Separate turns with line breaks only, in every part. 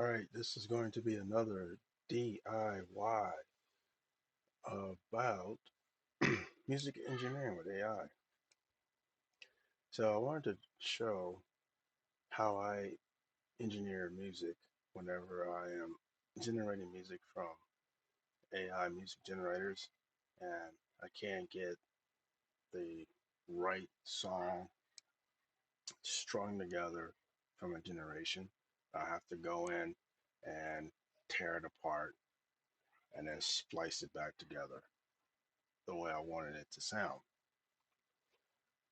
All right, this is going to be another DIY about music engineering with AI. So I wanted to show how I engineer music whenever I am generating music from AI music generators and I can't get the right song strung together from a generation. I have to go in and tear it apart and then splice it back together the way I wanted it to sound.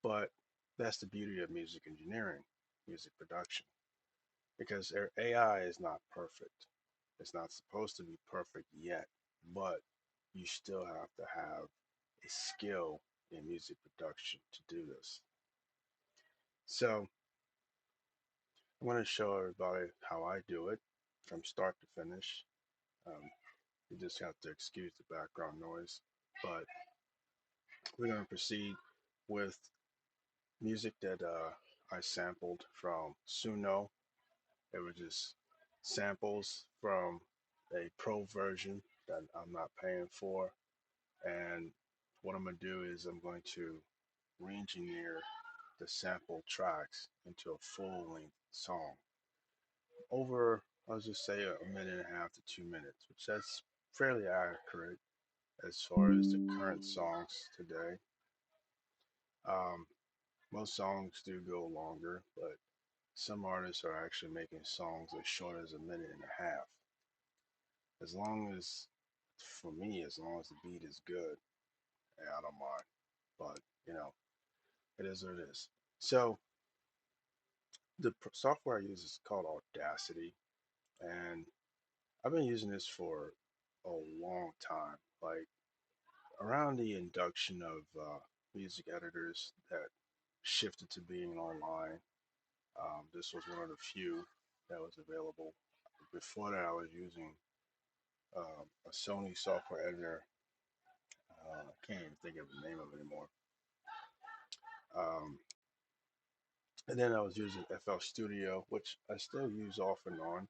But that's the beauty of music engineering, music production, because AI is not perfect. It's not supposed to be perfect yet, but you still have to have a skill in music production to do this. So I'm going to show everybody how I do it from start to finish. Um, you just have to excuse the background noise, but we're going to proceed with music that I sampled from Suno. It was just samples from a pro version that I'm not paying for. And what I'm going to do is I'm going to re-engineer the sample tracks into a full-length song over, I'll just say, a minute and a half to 2 minutes, which that's fairly accurate as far as the current songs today. Um, most songs do go longer, but some artists are actually making songs as short as a minute and a half. As long as, for me, as long as the beat is good, yeah, I don't mind. But, it is what it is. So the software I use is called Audacity, and I've been using this for a long time. Like around the induction of music editors that shifted to being online, this was one of the few that was available. Before that, I was using a Sony software editor. I can't even think of the name of it anymore. Um, and then I was using FL Studio, which I still use off and on.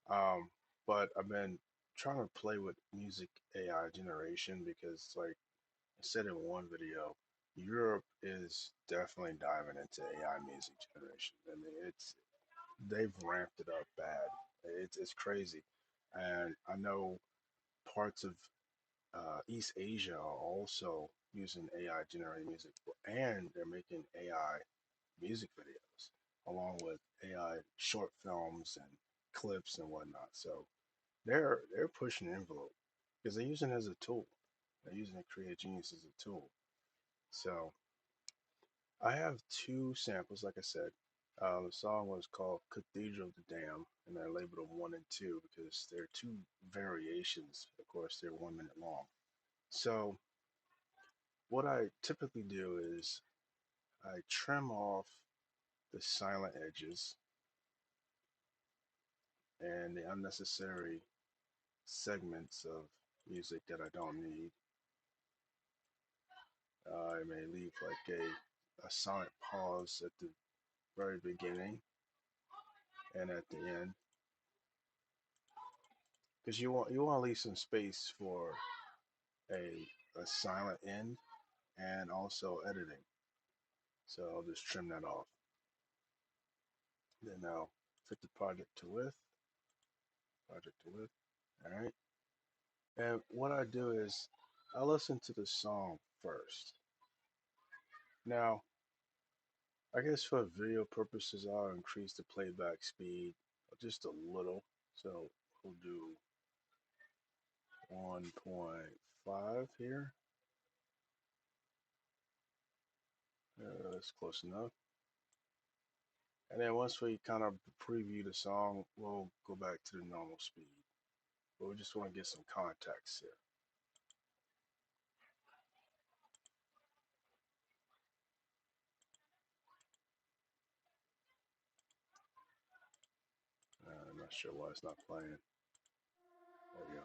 Um, but I've been trying to play with music AI generation because, like I said in one video, Europe is definitely diving into AI music generation. I mean, they've ramped it up bad. It's crazy, and I know parts of East Asia are also using AI generated music, and they're making AI music videos along with AI short films and clips and whatnot. So they're pushing the envelope because they're using it as a tool. They're using Create Genius as a tool. So I have two samples, like I said. The song was called Cathedral of the Dam, and I labeled them one and two because they're two variations. Of course, they're 1 minute long. So what I typically do is I trim off the silent edges and the unnecessary segments of music that I don't need. I may leave like a sonic pause at the very beginning and at the end because you want to leave some space for a silent end and also editing. So I'll just trim that off. Then I'll fit the project to width. All right. And what I do is I listen to the song first. Now, I guess for video purposes, I'll increase the playback speed just a little. So we'll do 1.5 here. That's close enough. And then once we kind of preview the song, we'll go back to the normal speed. But we just want to get some context here. I'm not sure why it's not playing. There we go.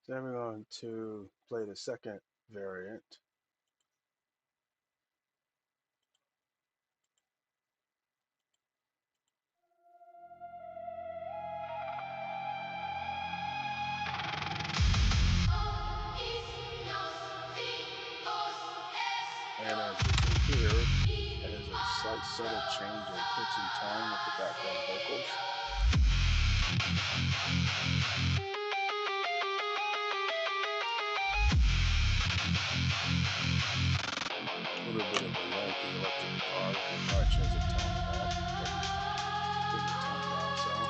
So then we're going to play the second variant. And as you can hear, it has a slight subtle change in pitch and tone with the background vocals. A little bit of a lengthy electric guitar. You can probably change the tone of that. Bring the tone down some.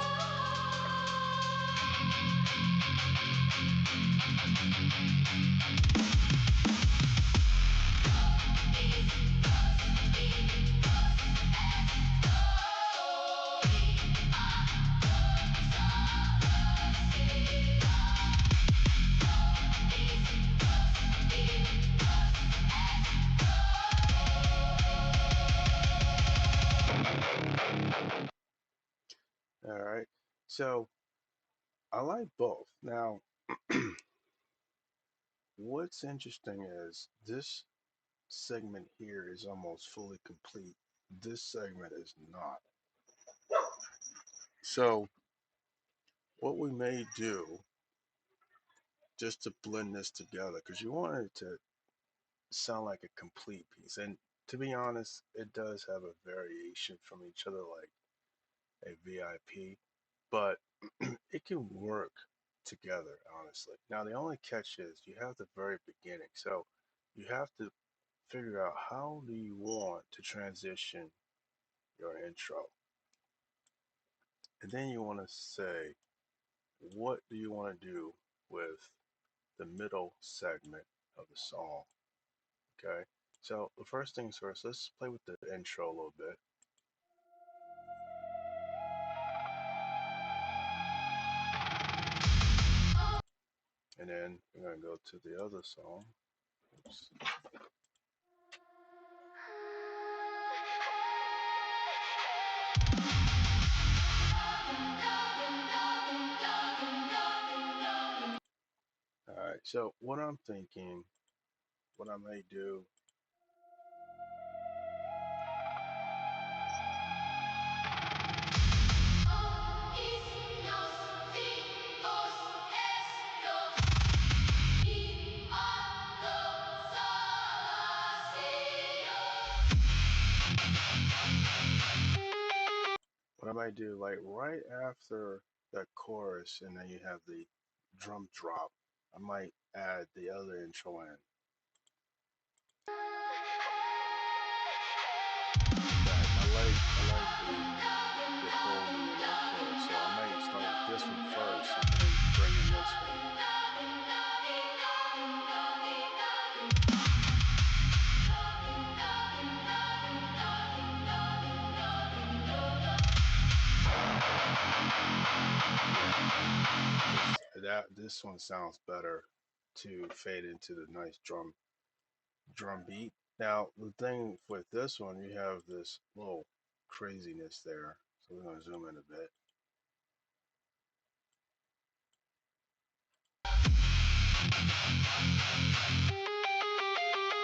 All right. So I like both. Now, what's interesting is this segment here is almost fully complete. This segment is not. So what we may do just to blend this together, because you want it to sound like a complete piece. And to be honest, it does have a variation from each other, like a VIP, but it can work together, honestly. Now, the only catch is you have the very beginning. So you have to figure out how do you want to transition your intro. And then you want to say, what do you want to do with the middle segment of the song? Okay. So the first things first, let's play with the intro a little bit. And then we're going to go to the other song. Oops. All right. So what I'm thinking, what I may do, what I might do, like right after that chorus, and then you have the drum drop, I might add the other intro in. I like the holding in that chorus, so I might start with this one first and then bring in this one. This one sounds better to fade into the nice drum beat. Now the thing with this one, you have this little craziness there. So we're gonna zoom in a bit.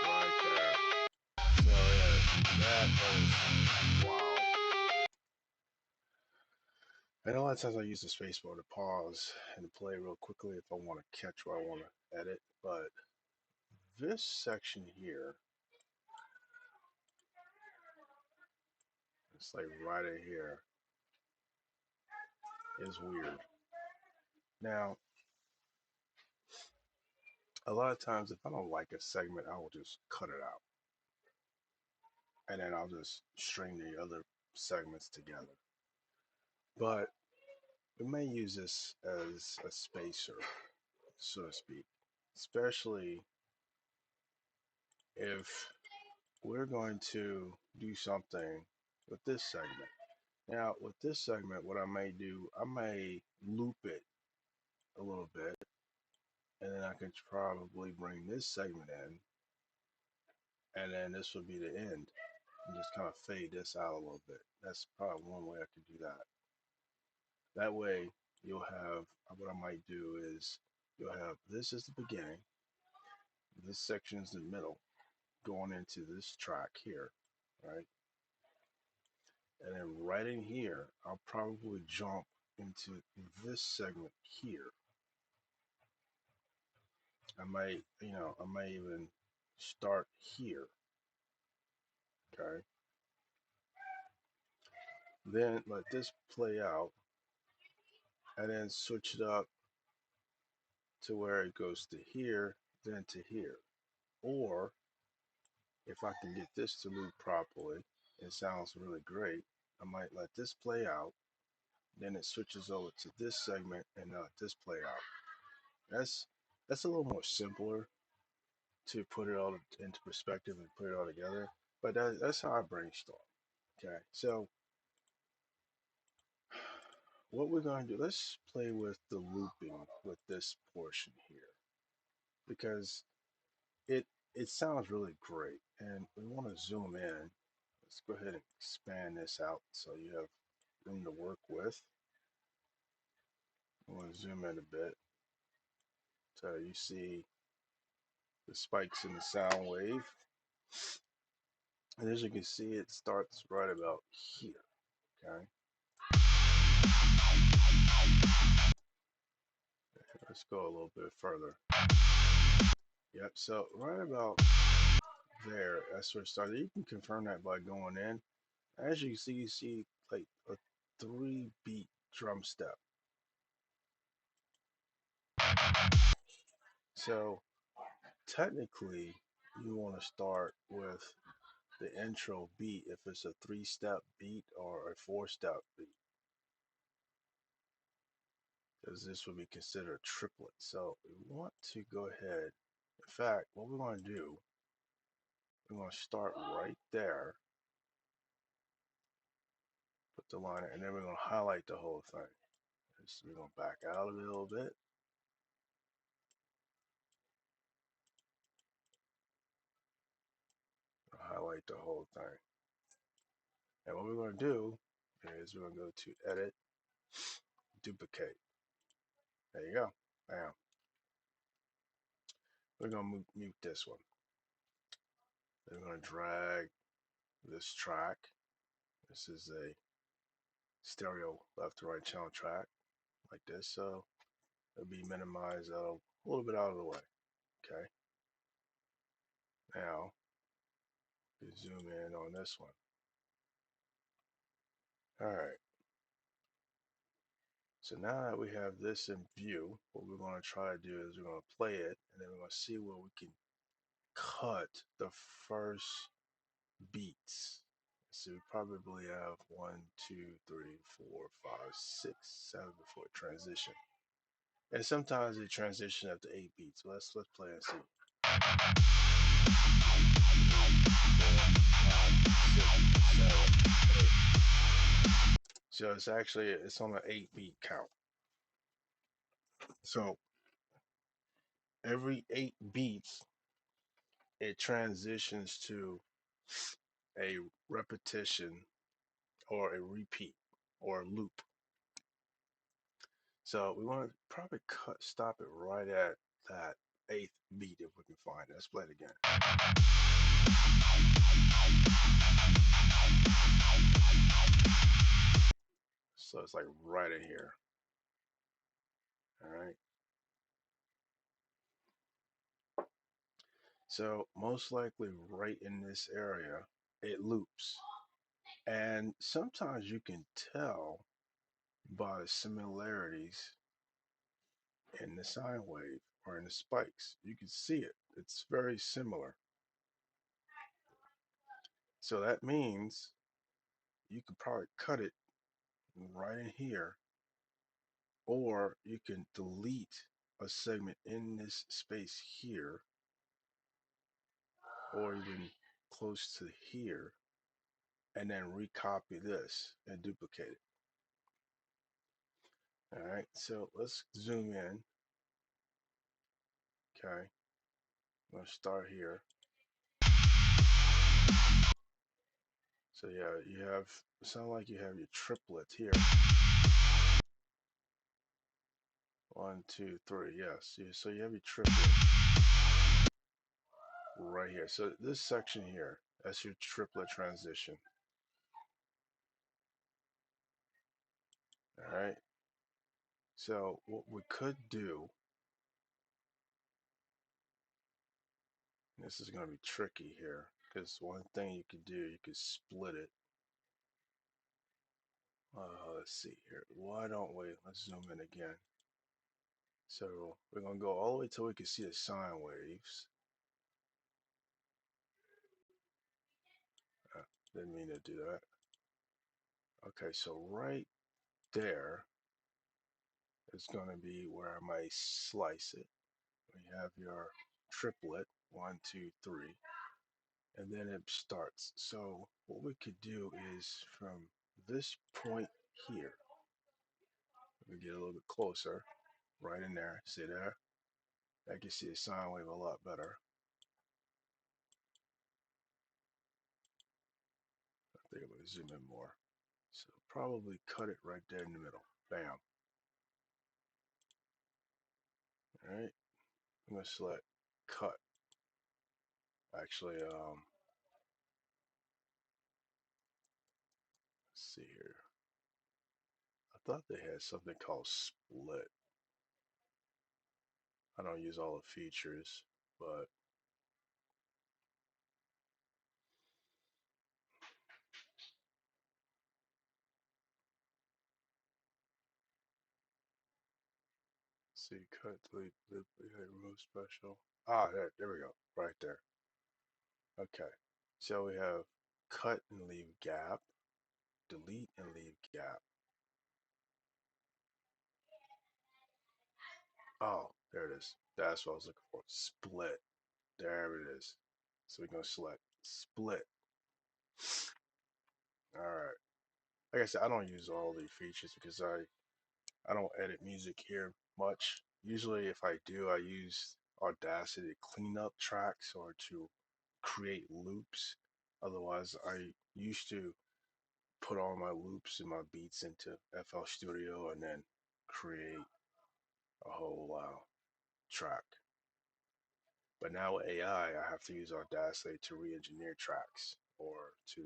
Right there. So yeah, that is wow. And a lot of times I use the spacebar to pause and play real quickly if I want to catch where I want to edit. But this section here, it's like right in here, is weird. Now, a lot of times if I don't like a segment, I will just cut it out. And then I'll just string the other segments together. But we may use this as a spacer, so to speak, especially if we're going to do something with this segment. Now, with this segment, what I may do, I may loop it a little bit, and then I can probably bring this segment in, and then this would be the end, and just kind of fade this out a little bit. That's probably one way I could do that. That way, you'll have what I might do is you'll have this is the beginning, this section is the middle, going into this track here, right? And then right in here, I'll probably jump into this segment here. I might even start here, okay? Then let this play out and then switch it up to where it goes to here, then to here. Or if I can get this to loop properly, it sounds really great. I might let this play out, then it switches over to this segment and let this play out. That's that's a little more simpler to put it all into perspective and put it all together. But that's how I brainstorm. Okay, so what we're going to do, let's play with the looping with this portion here because it it sounds really great, and we want to zoom in. Let's go ahead and expand this out so you have room to work with. I want to zoom in a bit so you see the spikes in the sound wave. And as you can see, it starts right about here. Okay, let's go a little bit further. Yep, so right about there, that's where it started. You can confirm that by going in. As you see like a 3 beat drum step. So technically, you want to start with the intro beat if it's a 3 step beat or a 4 step beat, because this would be considered a triplet. So we want to go ahead. In fact, what we're going to do, we're going to start right there, put the liner, and then we're going to highlight the whole thing. So we're going to back out of it a little bit, highlight the whole thing. And what we're going to do is we're going to go to edit, duplicate. There you go. Bam. We're going to mute this one. Then we're going to drag this track. This is a stereo left to right channel track like this. So it'll be minimized a little bit out of the way. Okay. Now you zoom in on this one. All right. So now that we have this in view, what we're going to try to do is we're going to play it and then we're going to see where we can cut the first beats. So we probably have 1, 2, 3, 4, 5, 6, 7 before transition. And sometimes it transition up to 8 beats. So let's play and see. 3, 4, 5, 6, 7, 8. So it's on an 8 beat count. So every 8 beats, it transitions to a repetition or a repeat or a loop. So we want to probably stop it right at that 8th beat if we can find it. Let's play it again. So it's like right in here. All right. So most likely right in this area, it loops. And sometimes you can tell by the similarities in the sine wave or in the spikes. You can see it. It's very similar. So that means you can probably cut it right in here, or you can delete a segment in this space here, or even close to here, and then recopy this and duplicate it. All right, so let's zoom in. Okay, I'm gonna start here. So yeah, you have, sound like you have your triplet here. One, two, three. Yes. So you have your triplet right here. So this section here, that's your triplet transition. All right. So what we could do, this is going to be tricky here, because one thing you could do, you could split it. Let's see here. Why don't we? Let's zoom in again. So we're going to go all the way till we can see the sine waves. Uh, didn't mean to do that. Okay, so right there is going to be where I might slice it. We have your triplet, one, two, three, and then it starts. So what we could do is from this point here, we get a little bit closer, right in there. See there? I can see the sine wave a lot better. I think I'm gonna zoom in more. So probably cut it right there in the middle. Bam. All right. I'm gonna select cut. Actually, let's see here. I thought they had something called split. I don't use all the features, but see, cut, delete, duplicate, remove special. Ah, there we go. Right there. Okay. So we have cut and leave gap, delete and leave gap. Oh, there it is. That's what I was looking for. Split. There it is. So we're gonna select split. All right. Like I said, I don't use all the features because I don't edit music here much. Usually, if I do, I use Audacity to clean up tracks or to create loops. Otherwise, I used to put all my loops and my beats into FL Studio and then create a whole track. But now with AI, I have to use Audacity to re-engineer tracks or to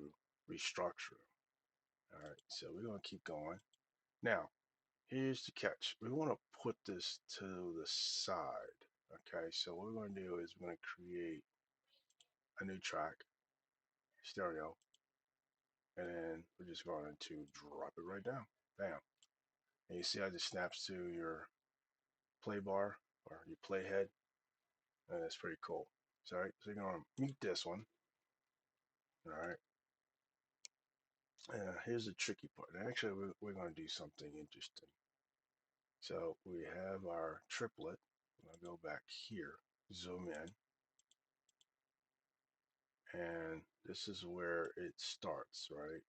restructure them. All right, so we're gonna keep going. Now, here's the catch. We want to put this to the side. Okay, so what we're going to do is we're going to create a new track, stereo, and then we're just going to drop it right down. Bam. And you see how it just snaps to your play bar or your playhead. And that's pretty cool. So, all right, so you're going to mute this one. All right. And here's the tricky part. Actually, we're going to do something interesting. So we have our triplet. I'm going to go back here, zoom in, and this is where it starts, right?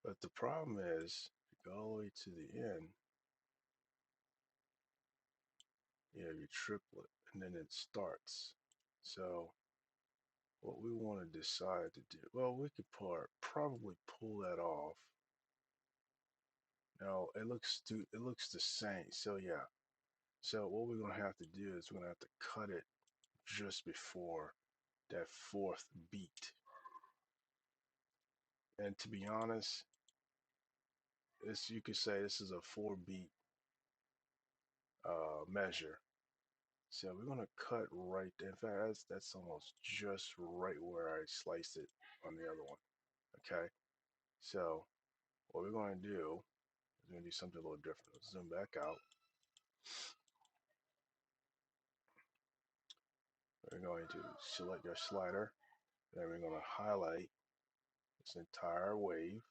But the problem is, if you go all the way to the end, you have your triplet, and then it starts. So what we want to decide to do, well, we could probably pull that off. Now it looks the same. So yeah. So what we're gonna have to do is we're gonna have to cut it just before that fourth beat. And to be honest, this you could say this is a 4 beat measure. So we're gonna cut right there. In fact, that's almost just right where I sliced it on the other one. Okay. So what we're gonna do is we're gonna do something a little different. Let's zoom back out. We're going to select your slider. Then we're gonna highlight this entire wave,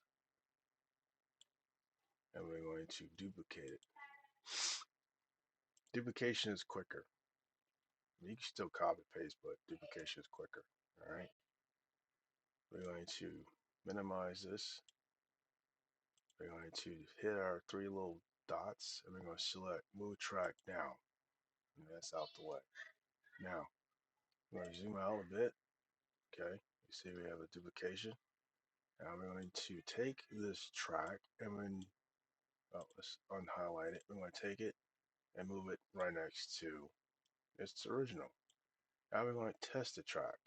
and we're going to duplicate it. Duplication is quicker. You can still copy paste, but duplication is quicker. All right. We're going to minimize this. We're going to hit our 3 little dots, and we're going to select move track down. And that's out the way. Now, we're going to zoom out a bit. Okay. You see we have a duplication. Now we're going to take this track and let's unhighlight it. We're going to take it and move it right next to its original. Now we're going to test the track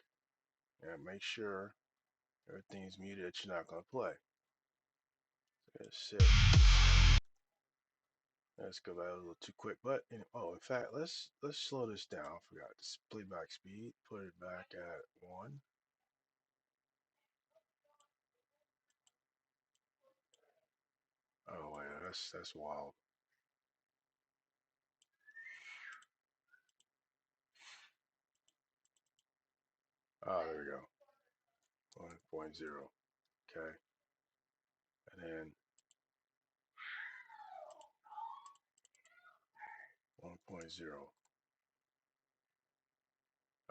and make sure everything's muted that you're not going to play. That's it. Let's go back a little too quick, but oh, in fact, let's slow this down. I forgot this playback speed. Put it back at 1. Oh wait, that's wild. Oh, there we go. 1.0. Okay, and then 1.0.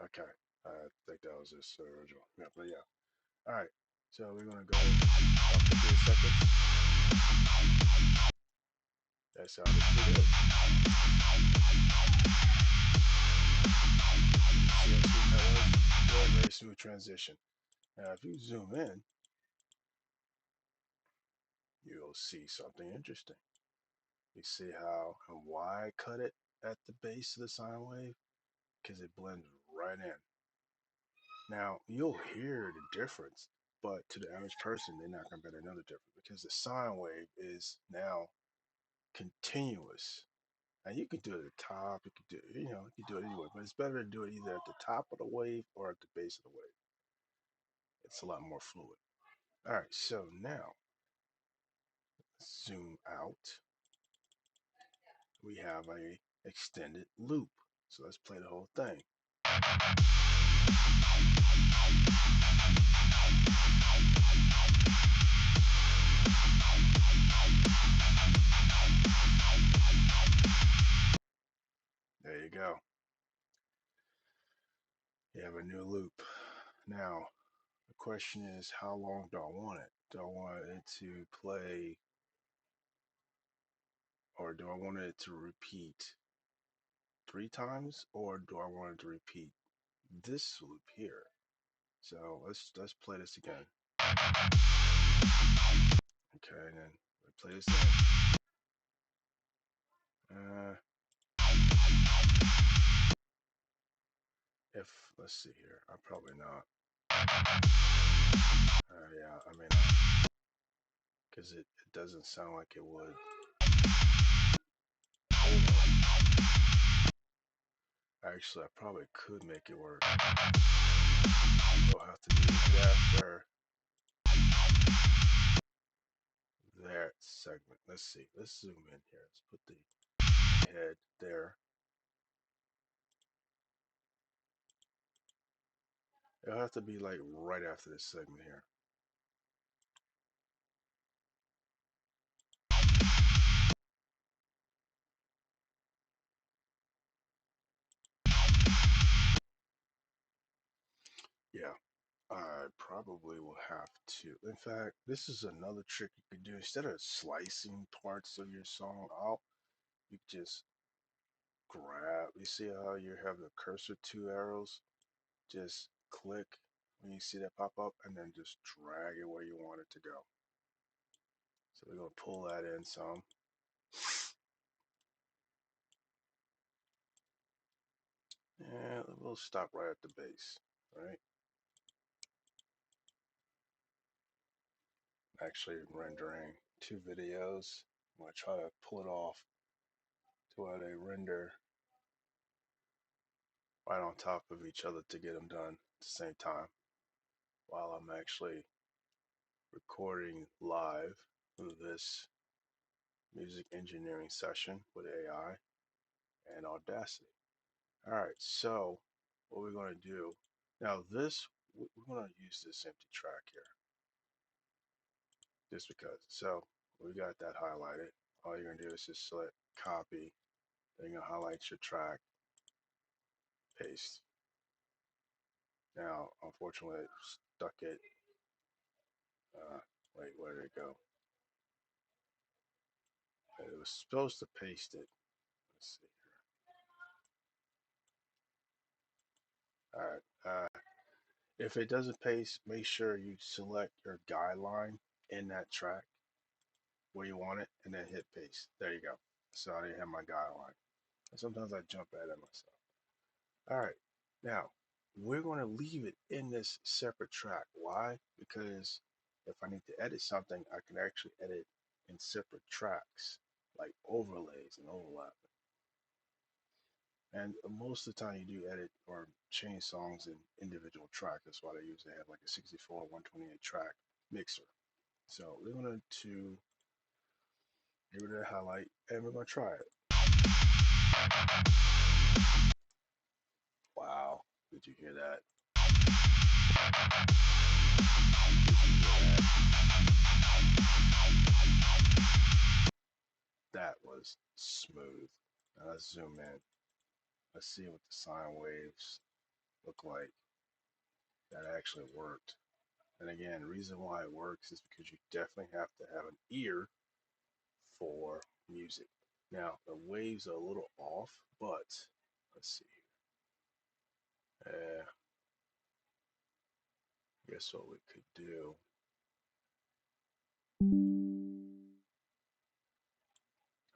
Okay, I think that was this original. Yeah, but yeah. All right, so we're gonna go about 15 seconds. That sounded pretty good. See how smooth that was? Very, very smooth transition. Now, if you zoom in, you'll see something interesting. You see how and why I cut it at the base of the sine wave? Because it blends right in. Now, you'll hear the difference, but to the average person, they're not going to bet another difference because the sine wave is now continuous. And you can do it at the top, you can do it, you can do it anyway, but it's better to do it either at the top of the wave or at the base of the wave. It's a lot more fluid. All right, so now zoom out. We have a extended loop. So let's play the whole thing. There you go. You have a new loop. Now, the question is, how long do I want it? Do I want it to play, or do I want it to repeat 3 times, or do I want it to repeat this loop here? So let's play this again. Okay, and then we play this again. Uh, if let's see here, I'm probably not. Yeah, I mean, because it doesn't sound like it would. Actually, I probably could make it work. It'll have to be after that segment. Let's see. Let's zoom in here. Let's put the head there. It'll have to be like right after this segment here. Yeah, I probably will have to. In fact, this is another trick you could do. Instead of slicing parts of your song out, you just grab. You see how you have the cursor 2 arrows? Just click when you see that pop up and then just drag it where you want it to go. So we're going to pull that in some. And we'll stop right at the base, right? Actually rendering 2 videos. I'm going to try to pull it off to where they render right on top of each other to get them done at the same time while I'm actually recording live this music engineering session with AI and Audacity. All right, so what we're going to do now, we're going to use this empty track here just because. So we got that highlighted. All you're going to do is just select copy, then you're going to highlight your track, paste. Now, unfortunately, it stuck it. Wait, where did it go? It was supposed to paste it. Let's see here. All right. If it doesn't paste, make sure you select your guideline in that track where you want it and then hit paste. There you go. So I have my guideline. And sometimes I jump at it myself. All right. Now, we're going to leave it in this separate track. Why? Because if I need to edit something, I can actually edit in separate tracks, like overlays and overlap. And most of the time, you do edit or change songs in individual tracks. That's why they usually have like a 64, 128 track mixer. So we're going to give it a highlight and we're going to try it. Wow. Did you hear that? That was smooth. Now let's zoom in. Let's see what the sine waves look like. That actually worked. And again, the reason why it works is because you definitely have to have an ear for music. Now, the waves are a little off, but let's see. Guess what we could do?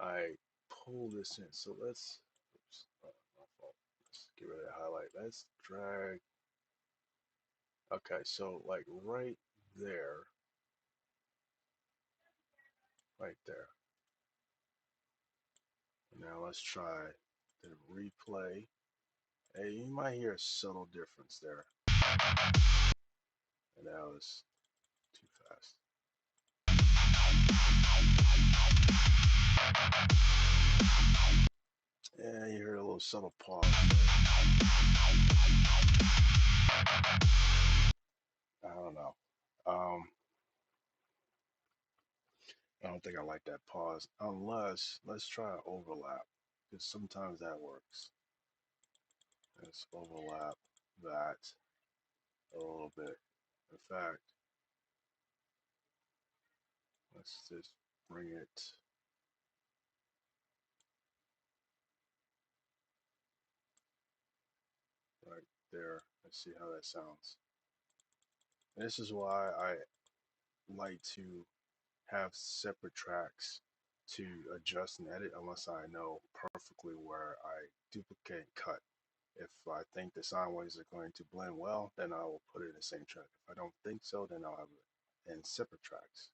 I pull this in. So oops, my fault. Let's get rid of the highlight. Let's drag. Okay, so like there, right there. Now let's try the replay. Hey, you might hear a subtle difference there. And that was too fast. Yeah, you heard a little subtle pause there. I don't know. I don't think I like that pause. Unless, let's try overlap. Because sometimes that works. Let's overlap that a little bit. In fact, let's just bring it right there. Let's see how that sounds. And this is why I like to have separate tracks to adjust and edit unless I know perfectly where I duplicate and cut. If I think the sound waves are going to blend well, then I will put it in the same track. If I don't think so, then I'll have it in separate tracks.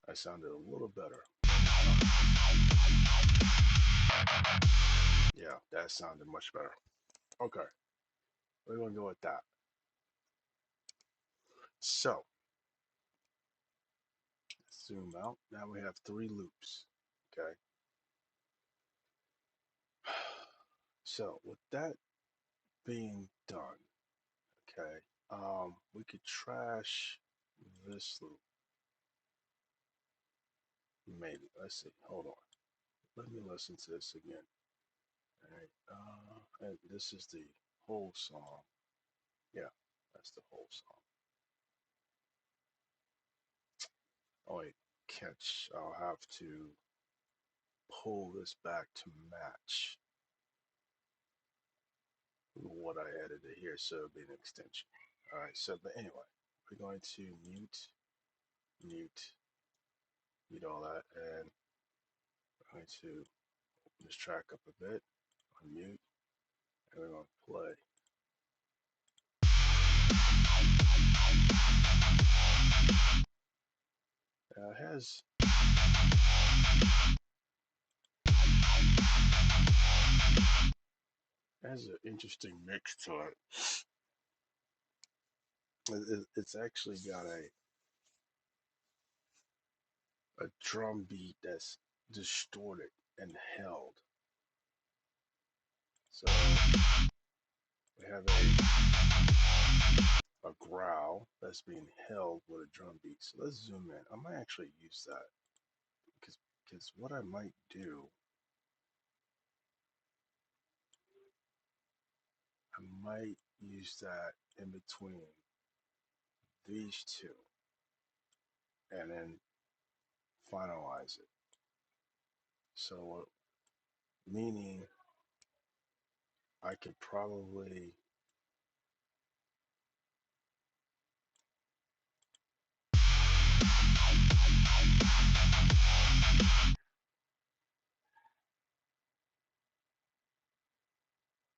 I sounded a little better. Yeah, that sounded much better. Okay, we're gonna go with that. So, zoom out. Now we have 3 loops. Okay. So, with that being done, okay, we could trash this loop. Maybe. Let's see. Hold on. Let me listen to this again. All right. And this is the whole song. Yeah, that's the whole song. Oh wait, catch. I'll have to pull this back to match what I edited here, so it'll be an extension. All right. So, but anyway, we're going to mute, mute all that, and I'm going to open this track up a bit, unmute, and we're going to play. It has an interesting mix to it. It's actually got a drum beat that's distorted and held. So we have a growl that's being held with a drum beat. So let's zoom in. I might actually use that because what I might do, I might use that in between these two and then finalize it. So meaning I could probably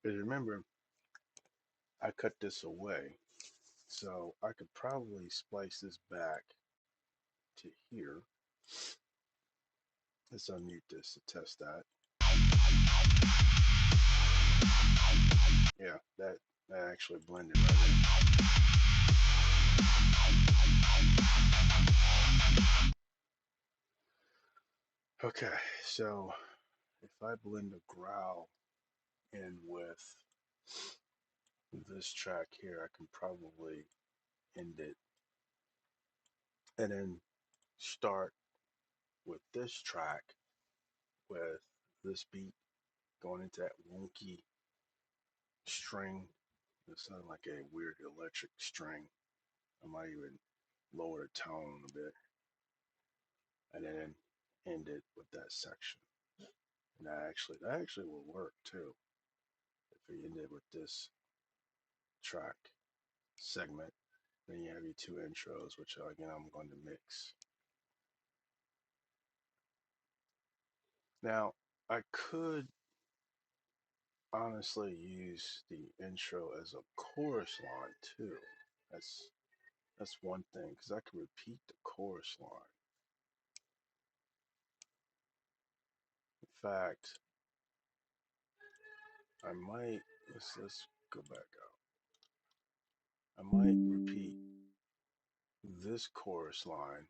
Because remember, I cut this away, so I could probably splice this back to here. Let's unmute this to test that. Yeah, that actually blended right in. Okay, so if I blend the growl in with this track here, I can probably end it and then start with this track with this beat going into that wonky string. It sounds like a weird electric string. I might even lower the tone a bit and then end it with that section. And that actually will work too if we end it with this track segment. Then you have your two intros, which again I'm going to mix. Now I could honestly use the intro as a chorus line too. That's that's one thing because I can repeat the chorus line. In fact, I might let's go back out. I might repeat this chorus line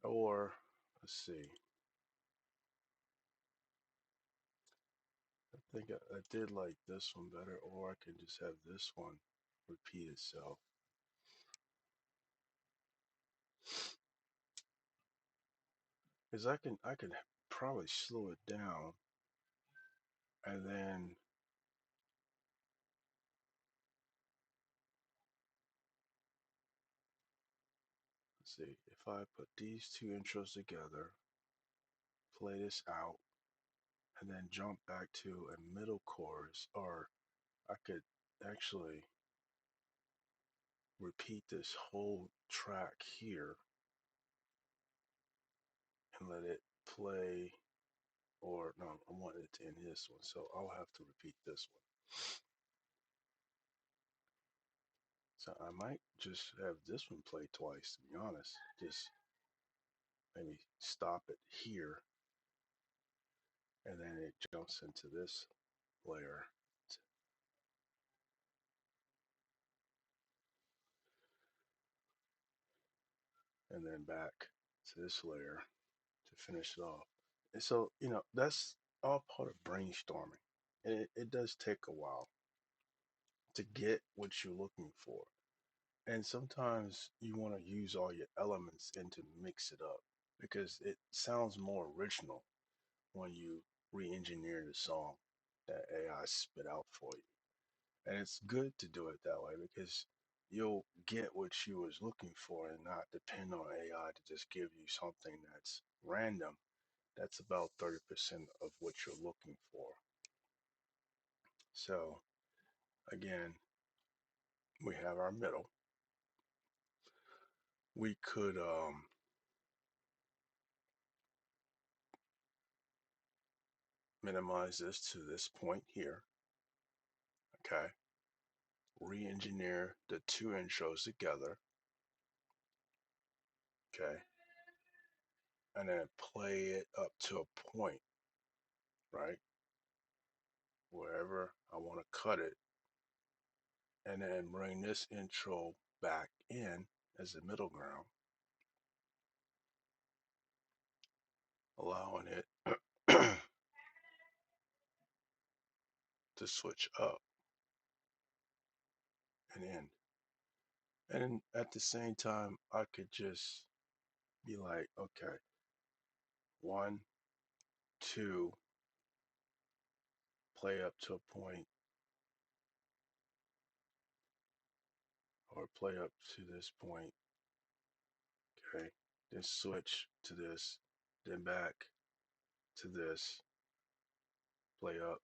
or let's see. I think I did like this one better, or I can just have this one repeat itself. Because I can probably slow it down and then let's see if I put these two intros together, play this out, and then jump back to a middle chorus, or I could actually repeat this whole track here and let it play, or no, I want it to end this one, so I'll have to repeat this one. So I might just have this one play twice, to be honest. Just maybe stop it here, and then it jumps into this layer, and then back to this layer to finish it off. And so, that's all part of brainstorming. And it does take a while to get what you're looking for. And sometimes you want to use all your elements and to mix it up because it sounds more original when you re-engineer the song that AI spit out for you. And it's good to do it that way because you'll get what you was looking for and not depend on AI to just give you something that's random. That's about 30% of what you're looking for. So again, we have our middle. We could minimize this to this point here. Okay. Re-engineer the two intros together. Okay. And then play it up to a point, right? Wherever I want to cut it. And then bring this intro back in as the middle ground, allowing it to switch up and in. And then at the same time, I could just be like, okay, one, two, play up to a point, or play up to this point, okay, then switch to this, then back to this, play up,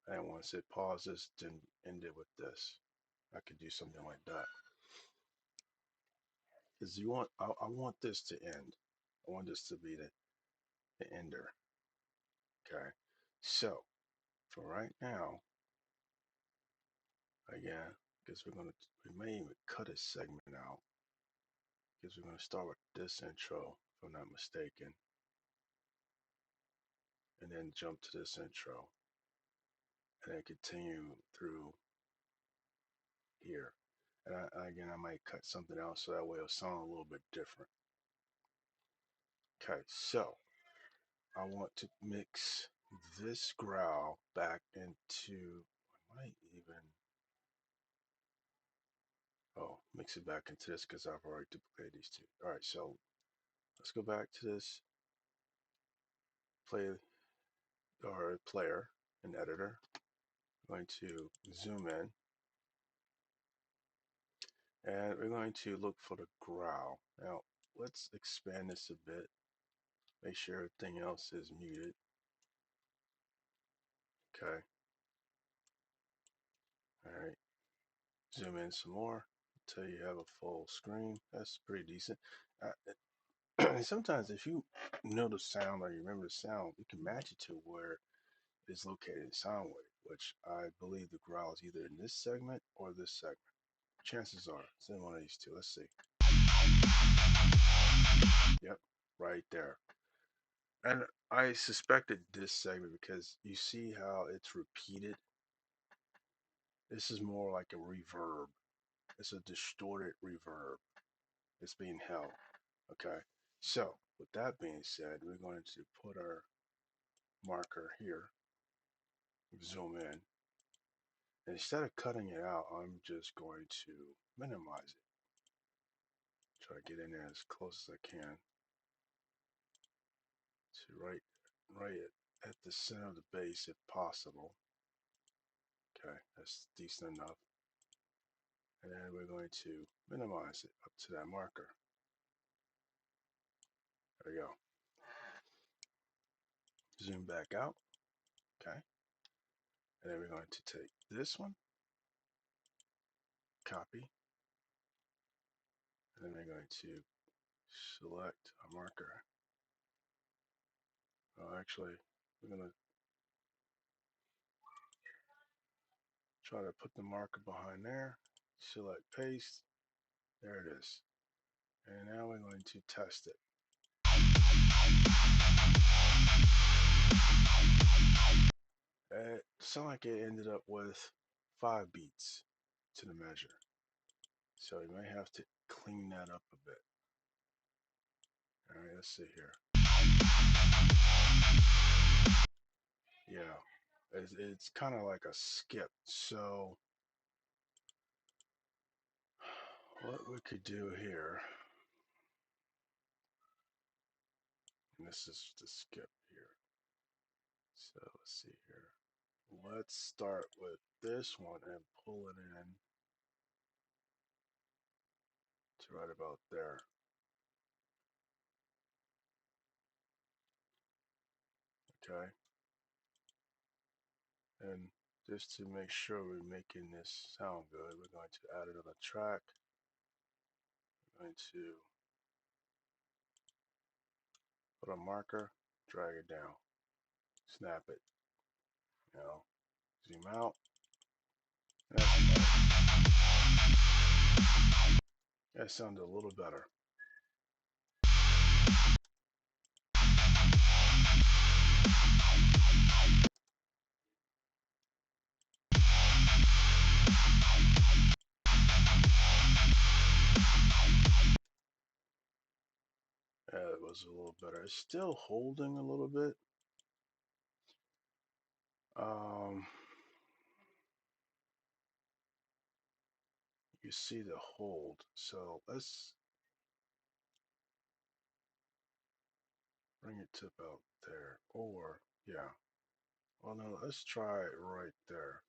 and once it pauses, then end it with this. I could do something like that. because I want this to end. I want this to be the ender. Okay. So for right now, again, because we may even cut a segment out because we're gonna start with this intro, if I'm not mistaken, and then jump to this intro, and then continue through here. And again, I might cut something else so that way it'll sound a little bit different. Okay, so I want to mix this growl back into, I might even, oh, mix it back into this because I've already duplicated these two. All right, so let's go back to this play or player and editor. I'm going to zoom in and we're going to look for the growl. Now, let's expand this a bit. Make sure everything else is muted. Okay. All right. Zoom in some more until you have a full screen. That's pretty decent. Sometimes if you know the sound or you remember the sound, you can match it to where it's located in sound wave, which I believe the growl is either in this segment or this segment. Chances are it's in one of these two. Let's see. Yep, right there. And I suspected this segment because you see how it's repeated. This is more like a reverb. It's a distorted reverb. It's being held. Okay. So with that being said, we're going to put our marker here, zoom in. And instead of cutting it out, I'm just going to minimize it. Try to get in there as close as I can to right at the center of the base if possible. Okay, that's decent enough. And then we're going to minimize it up to that marker. There we go. Zoom back out. Okay. And then we're going to take this one, copy, and then we're going to select a marker. Actually, we're going to try to put the marker behind there. Select paste. There it is. And now we're going to test it. It sounded like it ended up with 5 beats to the measure. So you may have to clean that up a bit. All right, let's see here. Yeah, it's kind of like a skip. So what we could do here, and this is the skip here. So let's see here. Let's start with this one and pull it in to right about there. Okay. And just to make sure we're making this sound good, we're going to add another track. We're going to put a marker, drag it down, snap it, zoom out. That sounded a little better. It was a little better. It's still holding a little bit. You see the hold. So let's bring it to about there. Or, yeah. Well, no, let's try it right there.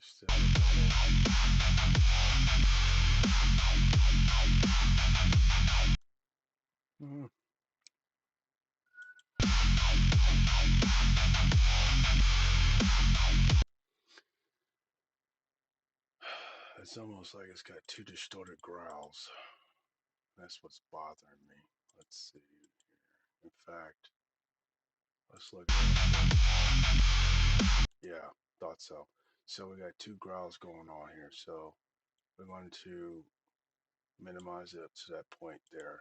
Still It's almost like it's got two distorted growls. That's what's bothering me. Let's see here. In fact, let's look at yeah, thought so. So we got two growls going on here. So we're going to minimize it up to that point there.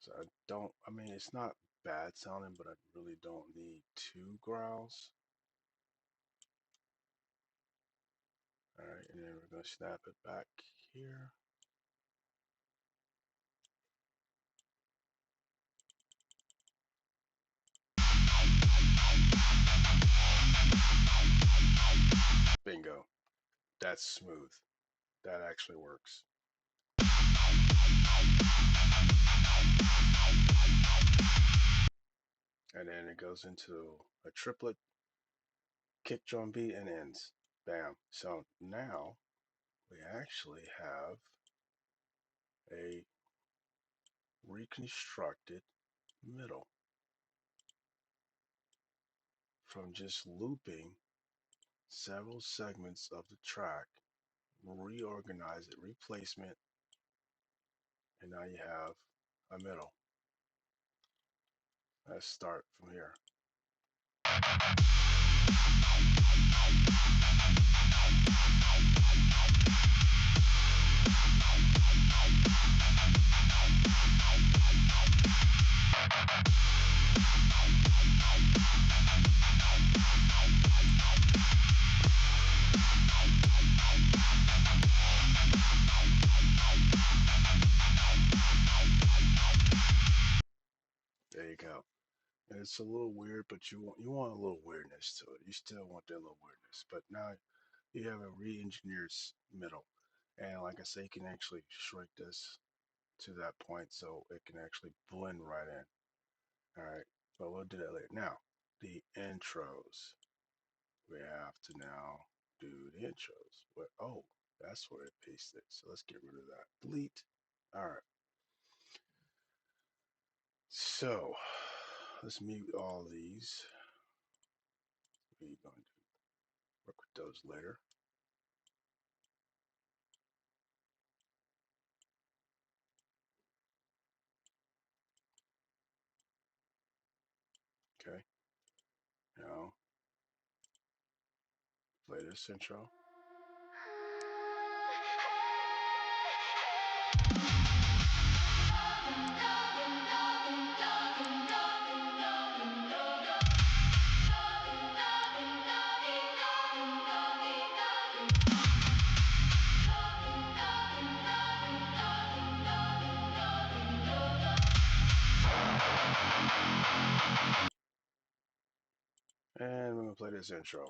So I mean, it's not bad sounding, but I really don't need two growls. All right, and then we're going to snap it back here. Bingo. That's smooth. That actually works. And then it goes into a triplet kick drum beat and ends. Bam. So now we actually have a reconstructed middle from just looping several segments of the track, reorganize it, replacement, and now you have a middle. Let's start from here. There you go. And it's a little weird, but you want a little weirdness to it. You still want that little weirdness, but now you have a re-engineered middle, and like I say, you can actually shrink this to that point so it can actually blend right in. All right, but we'll do that later. Now, the intros. We have to now do the intros. Oh, that's where it pasted. So let's get rid of that. Delete. All right. So let's mute all these. We're going to work with those later. Okay. Now play this intro. And we're going to play this intro.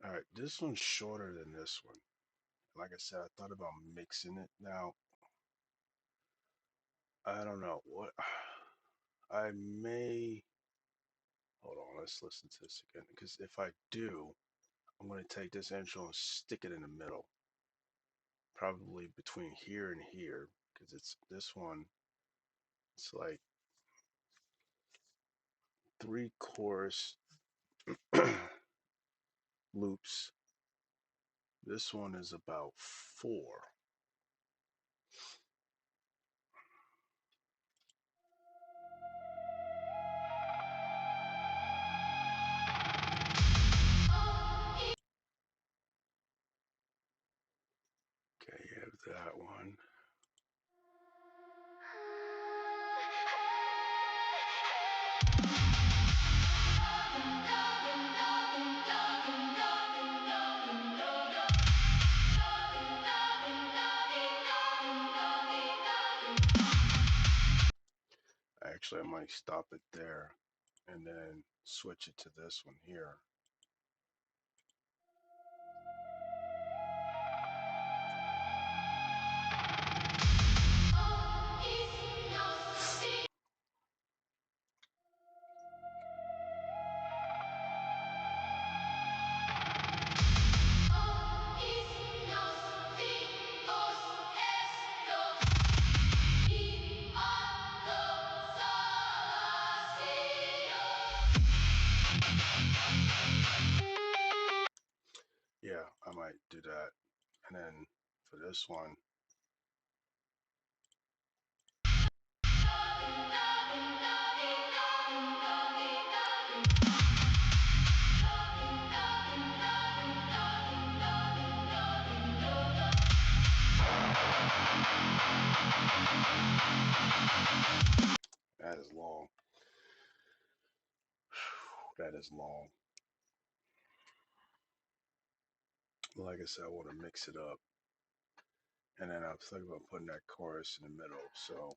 All right, this one's shorter than this one. Like I said, I thought about mixing it. Now, I don't know what I may. Hold on, let's listen to this again. Because if I do, I'm going to take this intro and stick it in the middle, probably between here and here, because it's this one. It's like three chorus loops. This one is about four. Okay, you have that one. Actually, I might stop it there and then switch it to this one here. Yeah, I might do that. And then for this one, that is long. That is long. Like I said, I want to mix it up. And then I'm thinking about putting that chorus in the middle. So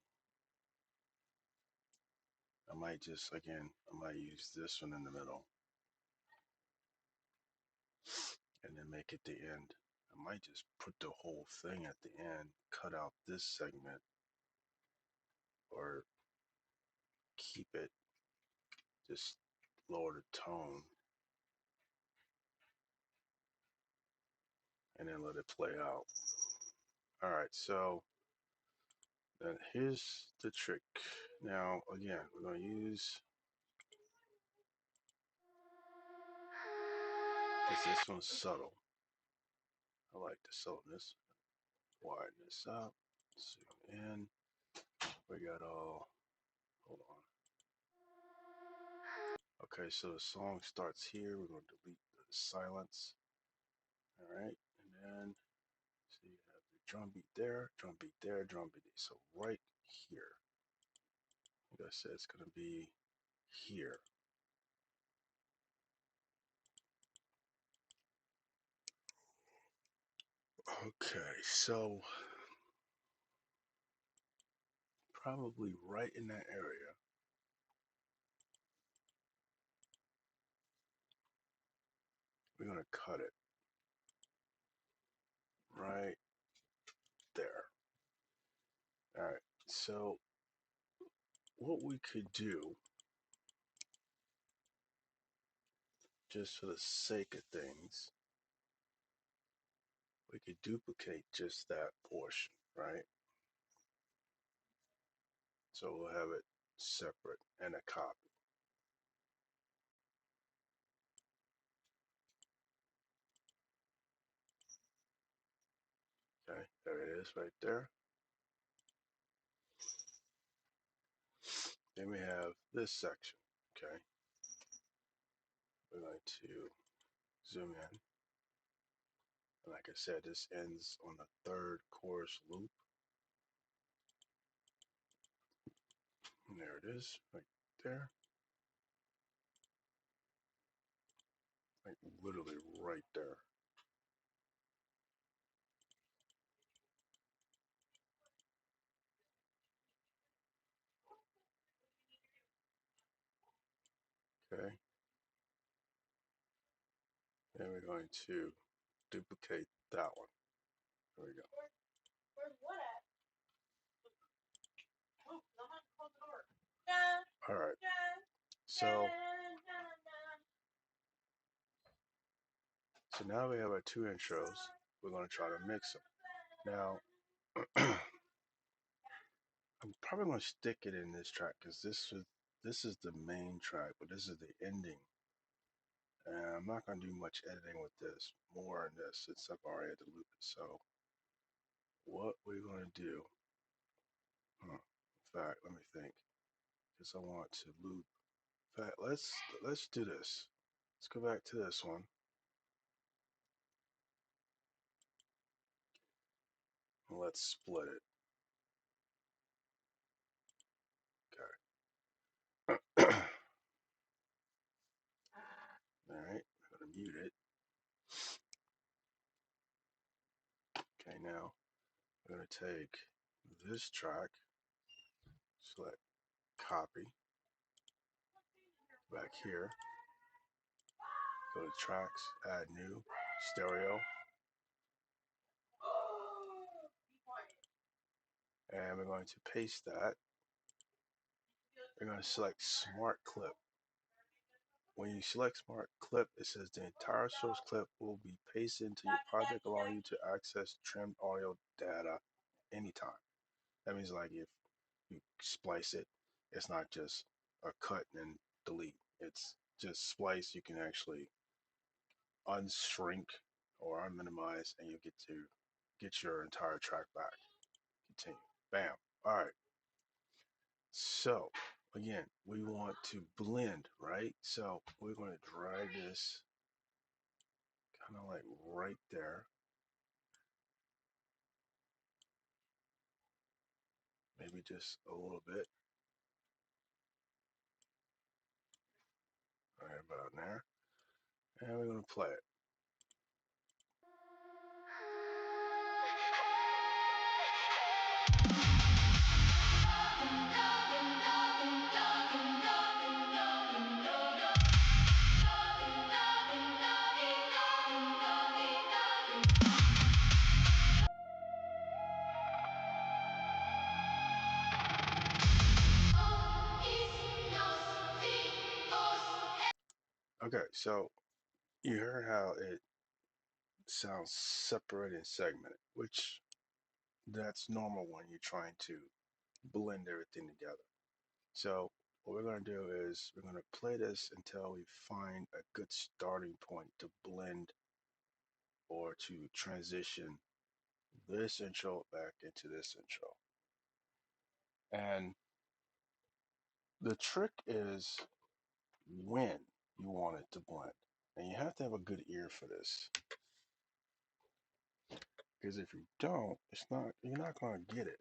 I might just, again, I might use this one in the middle and then make it the end. I might just put the whole thing at the end, cut out this segment, or keep it, just lower the tone, and then let it play out. All right, so then here's the trick. Now, again, we're going to use, because this one's subtle. I like the subtleness. Widen this up, zoom in. We got all, hold on. Okay, so the song starts here. We're going to delete the silence. All right, and then so you have the drum beat there, drum beat there, drum beat there. So right here, like I said, it's going to be here. Okay, so probably right in that area. We're going to cut it right there. All right, so what we could do, just for the sake of things, we could duplicate just that portion, right? So we'll have it separate and a copy. Okay, there it is right there. Then we have this section. Okay, we're going to zoom in. And like I said, this ends on the third chorus loop. And there it is, right there. Like literally right there. Okay, then we're going to duplicate that one. There we go. All right. So now we have our two intros. We're going to try to mix them. Now, I'm probably going to stick it in this track because this is the main track, but this is the ending. And I'm not going to do much editing with this, more in this since I've already had to loop it. So what we're going to do, in fact, let me think, because I want to loop. In fact, let's do this. Let's go back to this one. And let's split it. Okay. All right, I'm going to mute it. Okay, now I'm going to take this track, select copy, back here, go to tracks, add new, stereo, and we're going to paste that. We're going to select smart clip. When you select smart clip, it says the entire source clip will be pasted into your project, allowing you to access trimmed audio data anytime. That means like if you splice it, it's not just a cut and delete. It's just splice, you can actually unshrink or unminimize, and you get to get your entire track back. Continue. Bam. All right. So again, we want to blend, right? So we're going to drag this kind of like right there, maybe just a little bit, right about there, and we're going to play it. Okay, so you heard how it sounds separated and segmented, which that's normal when you're trying to blend everything together. So what we're going to do is we're going to play this until we find a good starting point to blend or to transition this intro back into this intro. And the trick is when you want it to blend. And you have to have a good ear for this. Because if you don't, you're not going to get it.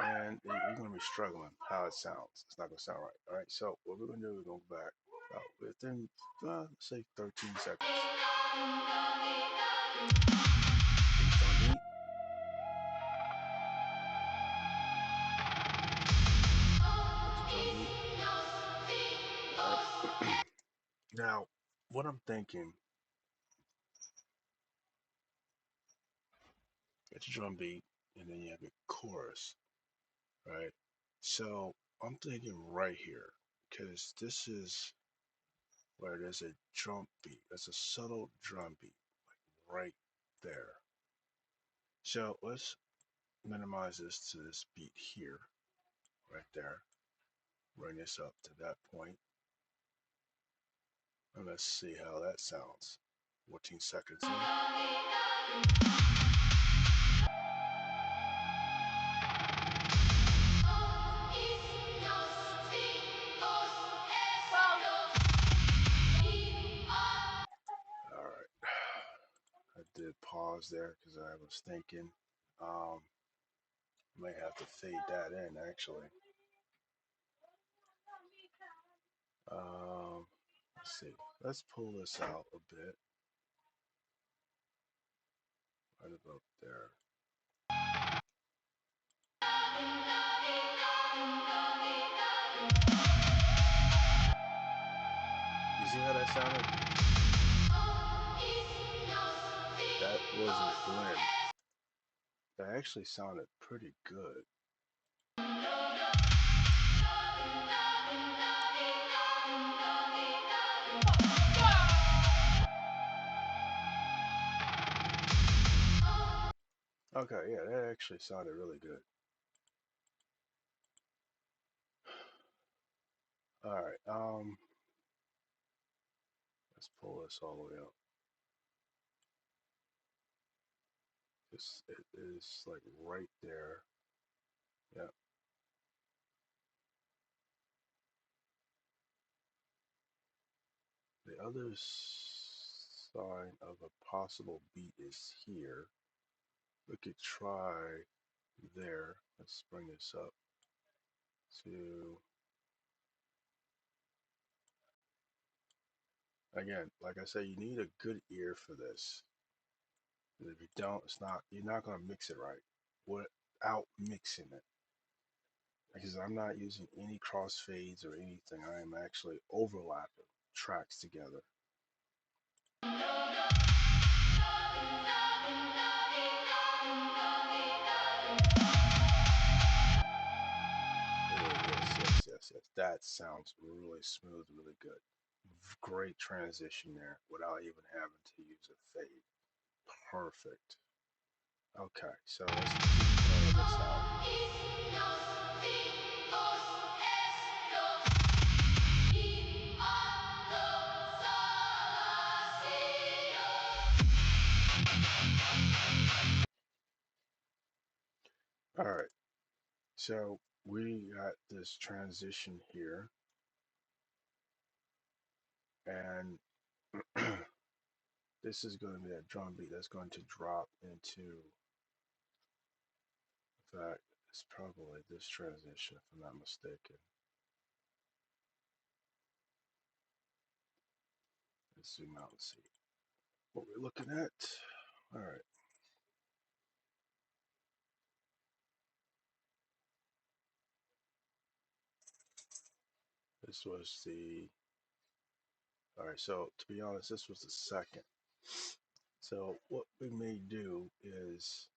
And you're going to be struggling how it sounds. It's not going to sound right. All right. So what we're going to do, we're going to go back within, say, 13 seconds. Drum beat. That's a drum beat. All right. Now, what I'm thinking, it's a drum beat, and then you have a chorus, right? So I'm thinking right here, because this is where there's a drum beat. That's a subtle drum beat, like right there. So let's minimize this to this beat here, right there. Bring this up to that point, and let's see how that sounds. 14 seconds in. All right. I did pause there because I was thinking. Um, May have to fade that in actually. Let's see. Let's pull this out a bit. Right about there. You see how that sounded? That was a blend. That actually sounded pretty good. Okay, yeah, that actually sounded really good. All right, let's pull this all the way up. It is like right there. Yeah. The other sign of a possible beat is here. We could try there. Let's bring this up to, again, like I said, you need a good ear for this. If you don't, you're not going to mix it right without mixing it. Because I'm not using any crossfades or anything. I am actually overlapping tracks together. Yes. That sounds really smooth, really good. Great transition there without even having to use a fade. Perfect. Okay, so let's keep playing this out. So we got this transition here, and this is going to be a drum beat that's going to drop into, in fact, it's probably this transition, if I'm not mistaken. Let's zoom out and see what we're looking at. All right. This was the, all right, so to be honest, this was the second. So what we may do is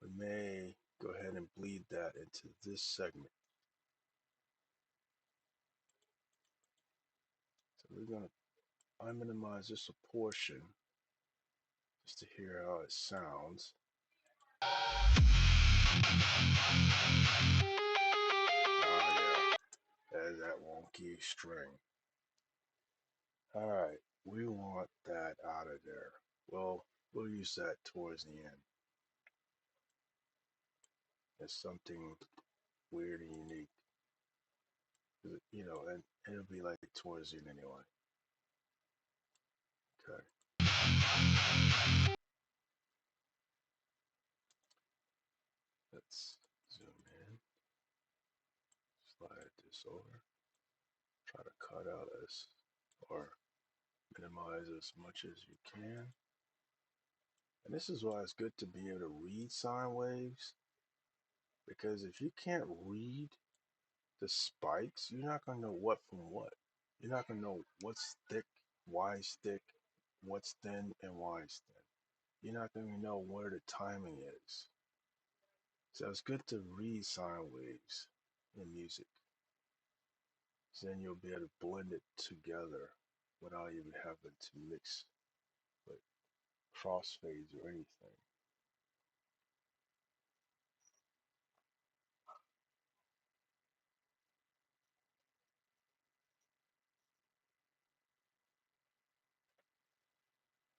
we may go ahead and bleed that into this segment. So we're going to, I minimize this a portion just to hear how it sounds. Oh yeah, there's that wonky string. All right, we want that out of there. Well, we'll use that towards the end. It's something weird and unique, you know, and it'll be like towards the end anyway. Okay. Let's zoom in, slide this over, try to cut out as or minimize as much as you can. And this is why it's good to be able to read sine waves, because if you can't read the spikes, you're not going to know what from what. You're not going to know what's thick, why is thick, what's thin, and why is thin. You're not going to know where the timing is. So it's good to read sine waves in music. So then you'll be able to blend it together without even having to mix like crossfades or anything.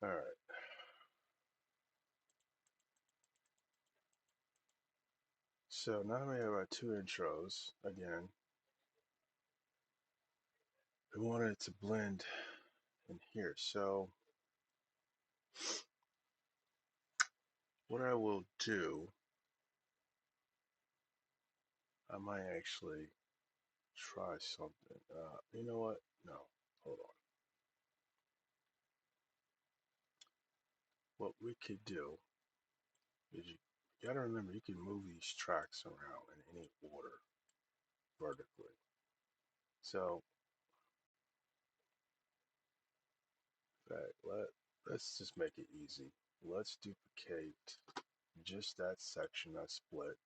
All right. So now that we have our two intros, again, we wanted it to blend in here. So what I will do, I might actually try something. You know what? No, hold on. What we could do is you gotta remember you can move these tracks around in any order vertically. So in fact, let's just make it easy. Let's duplicate just that section, that split.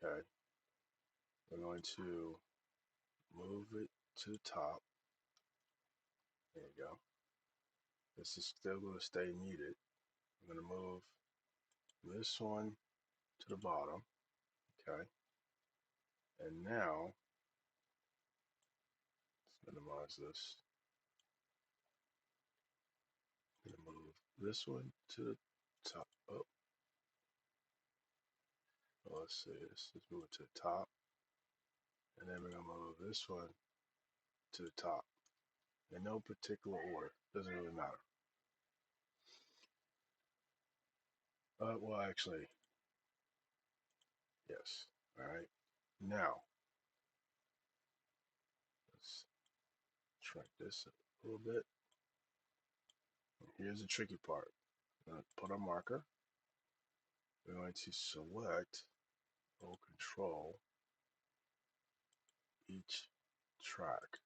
Okay. We're going to move it to the top. There you go. This is still going to stay muted. I'm going to move this one to the bottom. Okay. And now, let's minimize this. I'm going to move this one to the top. Oh, well, let's see this. Let's move it to the top. And then we're going to move this one to the top. In no particular order. Doesn't really matter. Well, actually, yes. All right. Now, let's shrink this a little bit. Here's the tricky part. I'm going to put a marker. We're going to select, hold control, each track.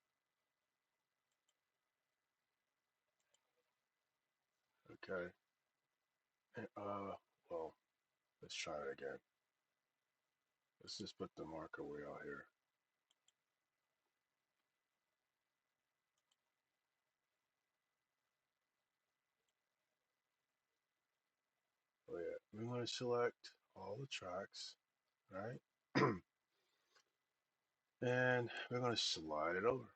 Okay. And, well, let's try it again. Let's just put the marker way out here. Oh yeah, we want to select all the tracks, right? And we're going to slide it over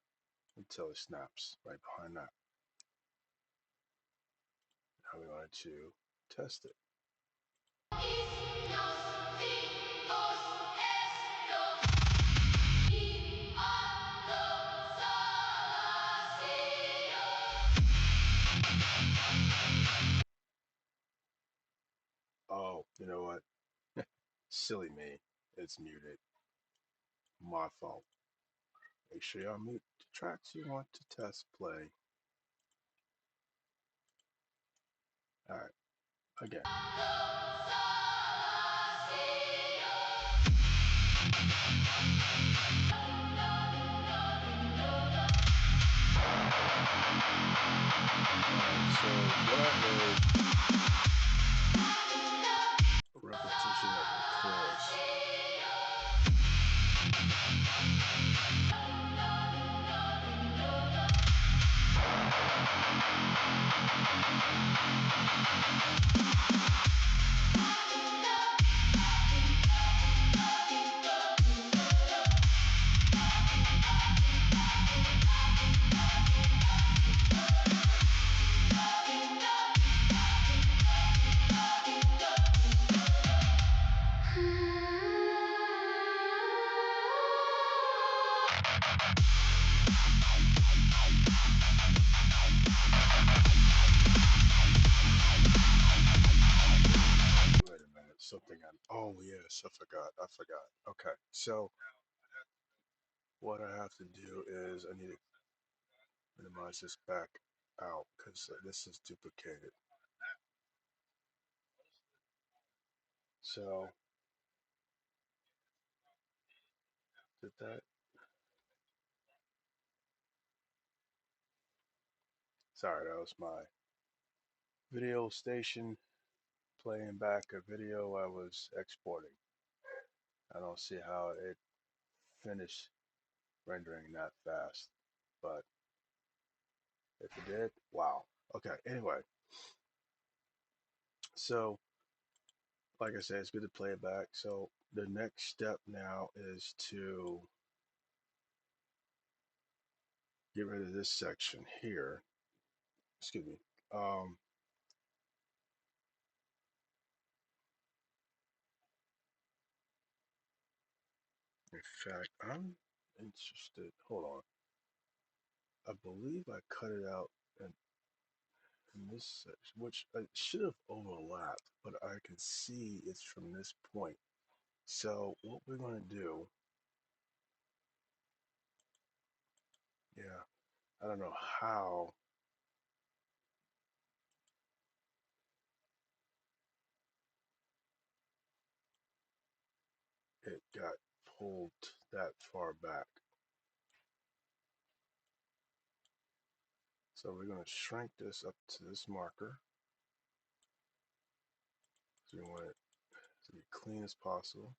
until it snaps right behind that. Now we're going to test it. Oh, you know what? Silly me. It's muted. My fault. Make sure y'all mute the tracks you want to test play. All right, again. So what I heard, a repetition of a chorus. Wait a minute, something I, oh yes, I forgot. Okay, so what I have to do is I need to minimize this back out because this is duplicated. So did that, sorry, that was my video station playing back a video I was exporting. I don't see how it finished rendering that fast, but if it did, wow. Okay, anyway, so like I said, it's good to play it back. So the next step now is to get rid of this section here. Excuse me. Um, in fact, I'm interested. Hold on. I believe I cut it out in this section, which I should have overlapped, but I can see it's from this point. So what we're going to do, yeah, I don't know how it got pulled that far back. So we're going to shrink this up to this marker. So we want it to be clean as possible,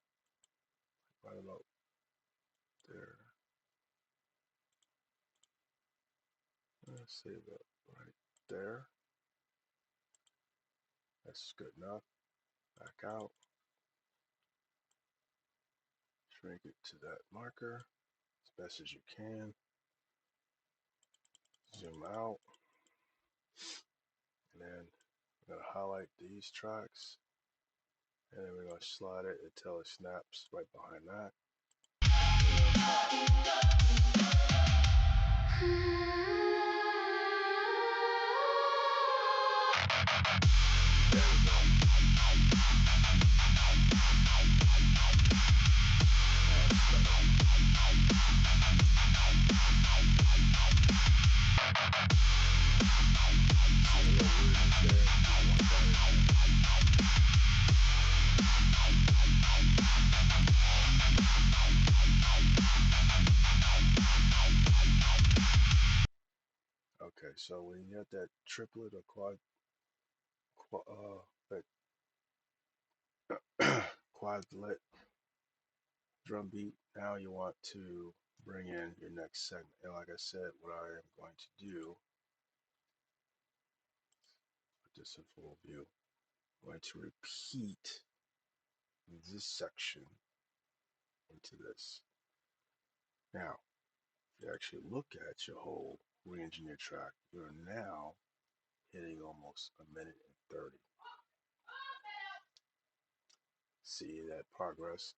right about there. Let's say about right there. That's good enough. Back out. Shrink it to that marker as best as you can. Zoom out. And then we're going to highlight these tracks. And then we're going to slide it until it snaps right behind that. Okay, so when you have that triplet or quadlet drum beat, now you want to bring in your next segment. And like I said, what I am going to do, put this in full view, I'm going to repeat this section into this. Now, if you actually look at your whole re-engineer track, you're now hitting almost a minute and 30. See that progress.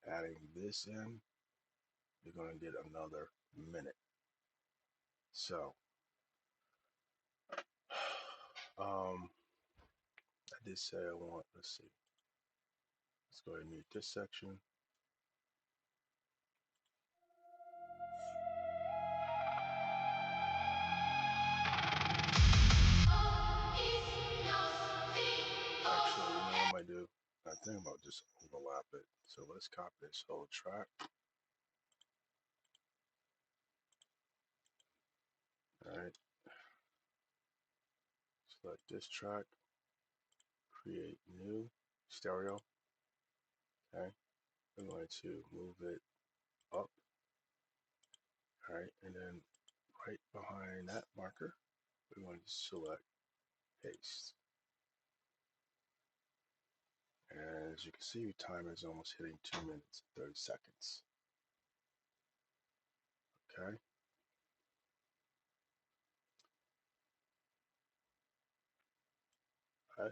Adding this in, you're going to get another minute. So, I did say I want, let's see, let's go ahead and mute this section. Actually, you know what I might do? I think about just overlap it. So let's copy this whole track. All right, select this track, create new stereo. Okay, we're going to move it up. All right, and then right behind that marker, we're going to select paste. And as you can see, your timer is almost hitting 2 minutes and 30 seconds. Okay. I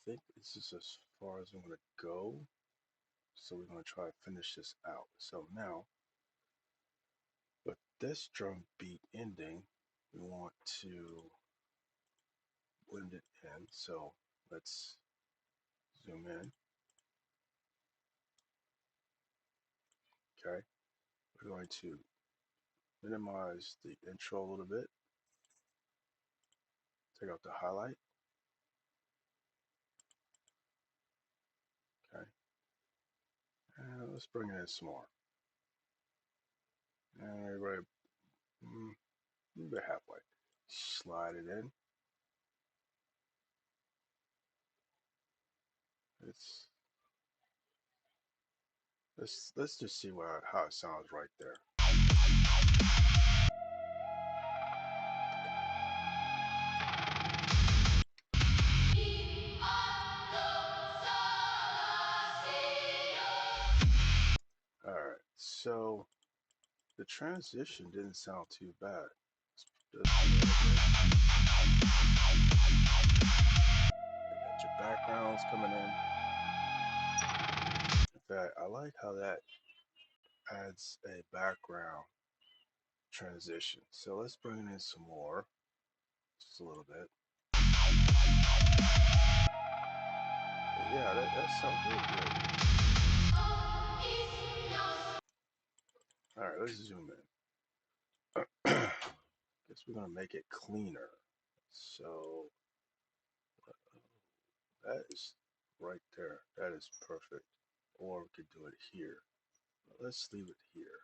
think this is as far as I'm going to go. So we're going to try to finish this out. So now, with this drum beat ending, we want to blend it in. So let's zoom in. Okay. We're going to minimize the intro a little bit. Take out the highlight. Okay. And let's bring it in some more. And everybody, maybe halfway. Slide it in. It's let's just see how it sounds right there. All right, so the transition didn't sound too bad. Just got your backgrounds coming in. In fact, I like how that adds a background transition. So let's bring in some more, just a little bit. Yeah, that sounds really good. All right, let's zoom in. Guess we're gonna make it cleaner. So that is right there. That is perfect. Or we could do it here. Let's leave it here.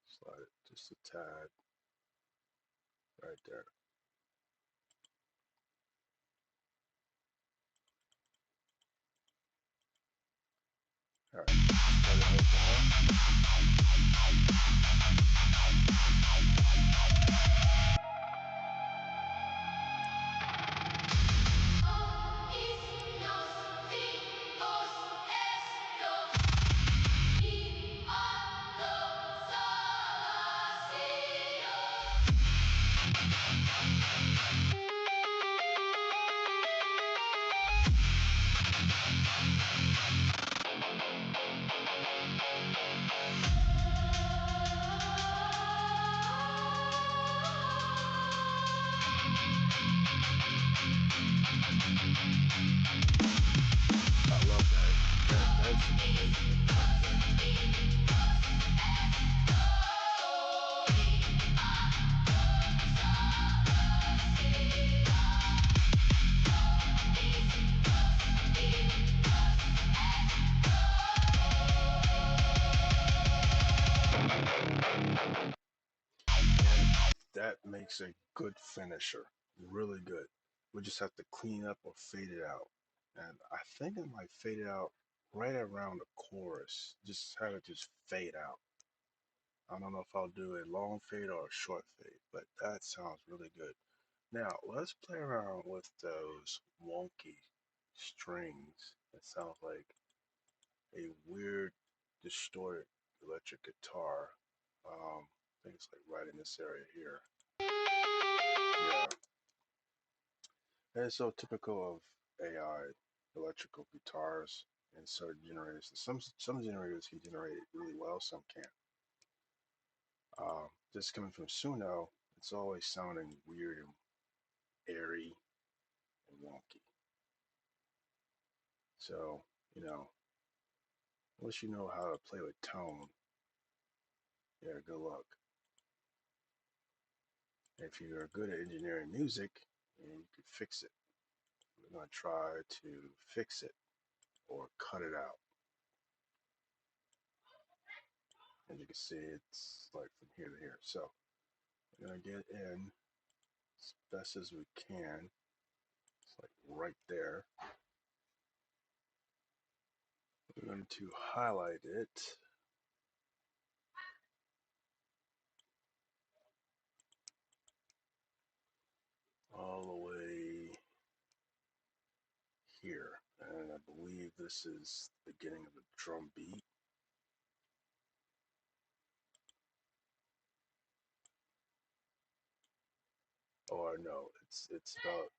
Slide it just a tad right there. All right. I love that. That's amazing. That makes a good finisher. Really good. We just have to clean up or fade it out. And I think I might fade it out right around the chorus. Just have it just fade out. I don't know if I'll do a long fade or a short fade, but that sounds really good. Now, let's play around with those wonky strings. It sounds like a weird, distorted electric guitar. I think it's like right in this area here. Yeah. And it's so typical of AI. electrical guitars and certain generators. Some generators can generate it really well, some can't. This coming from Suno, it's always sounding weird and airy and wonky. So, you know, unless you know how to play with tone, yeah, good luck. If you are good at engineering music, you can fix it. We're going to try to fix it or cut it out. As you can see, it's like from here to here. So we're going to get in as best as we can. It's like right there. We're going to highlight it all the way here. And I believe this is the beginning of the drum beat. Or no, it's about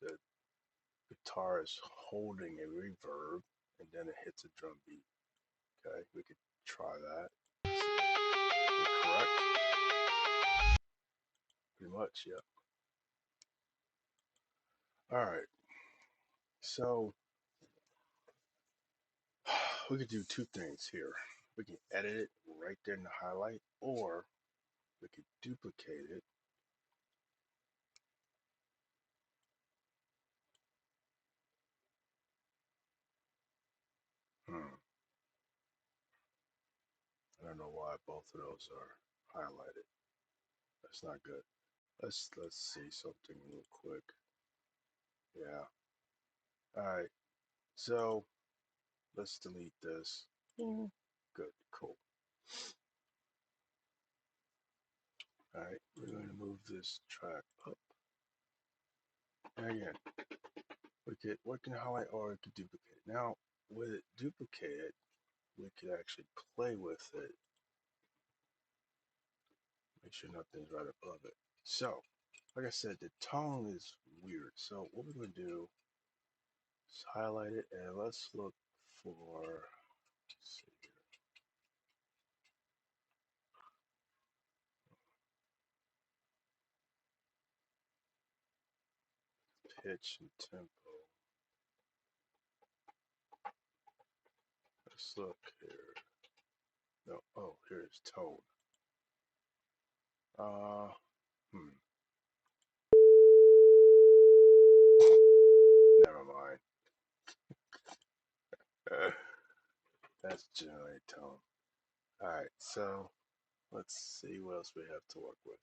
the guitar is holding a reverb and then it hits a drum beat. Okay, we could try that. Correct? Pretty much, yeah. All right, so we could do two things here. We can edit it right there in the highlight, or we could duplicate it. Hmm. I don't know why both of those are highlighted. That's not good. Let's see something real quick. Yeah. All right. So let's delete this. Good. Cool. All right. We're going to move this track up. And again, we can highlight or we could duplicate it. Now, with it duplicated, we could actually play with it. Make sure nothing's right above it. So, like I said, the tone is weird. So what we're going to do is highlight it and let's look for, let's see here, pitch and tempo. Let's look here. No, oh, here's tone. Uh, hmm. Never mind. That's generally tone. All right, so let's see what else we have to work with.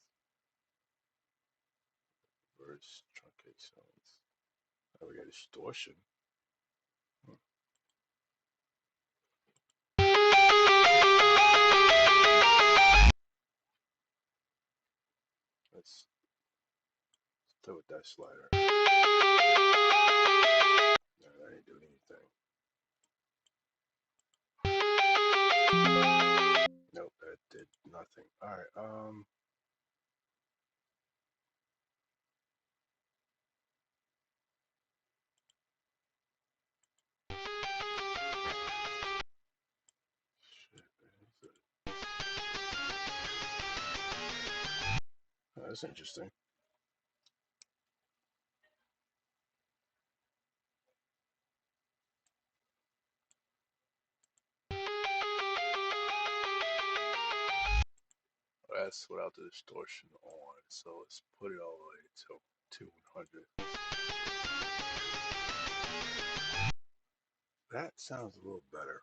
Verse truncate sounds. Oh, we got distortion. Hmm. Let's play with that slider. No, that ain't doing anything. Nope, that did nothing. All right. Shit, oh, that's interesting. That's without the distortion on. So let's put it all the way to 100. That sounds a little better.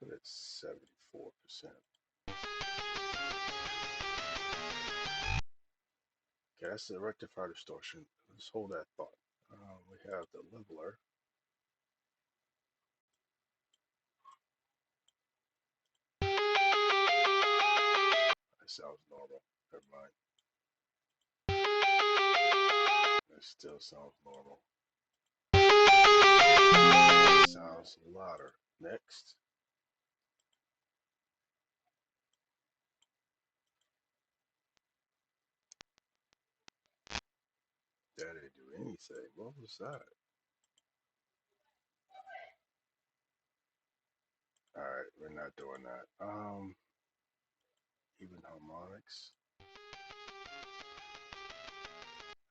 Let's put it at 74%. Okay, that's the rectifier distortion. Let's hold that thought. We have the leveler. That sounds normal. Never mind. That still sounds normal. That sounds louder. Next. That anything. What was that? All right, we're not doing that. Even harmonics.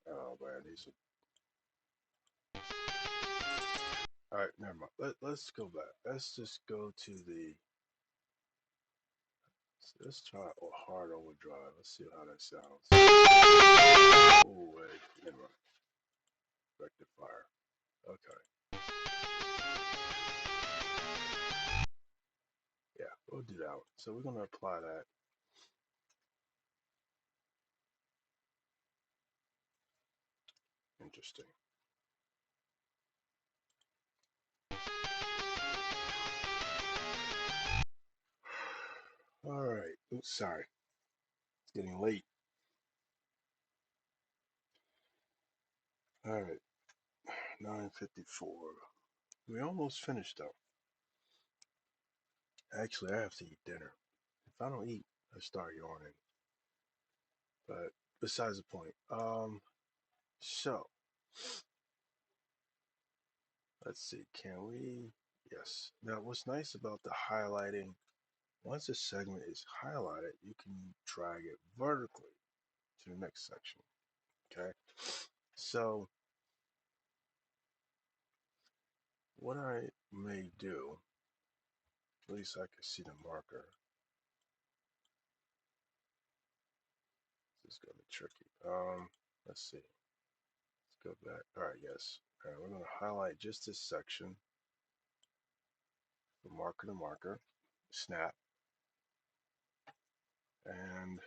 Oh man, these are. All right, never mind. Let's go back. Let's just go to the. Let's try hard overdrive. Let's see how that sounds. Oh wait, never mind. Rectifier. Okay. Yeah, we'll do that one. So we're gonna apply that. Interesting. All right. Oops, sorry. It's getting late. All right. 9:54. We almost finished though. Actually, I have to eat dinner. If I don't eat, I start yawning. But besides the point. So let's see. Can we? Yes. Now, what's nice about the highlighting? Once a segment is highlighted, you can drag it vertically to the next section. Okay. So what I may do, at least I can see the marker. This is gonna be tricky. Let's see. Let's go back. All right, yes. All right, we're gonna highlight just this section from marker to marker, snap, and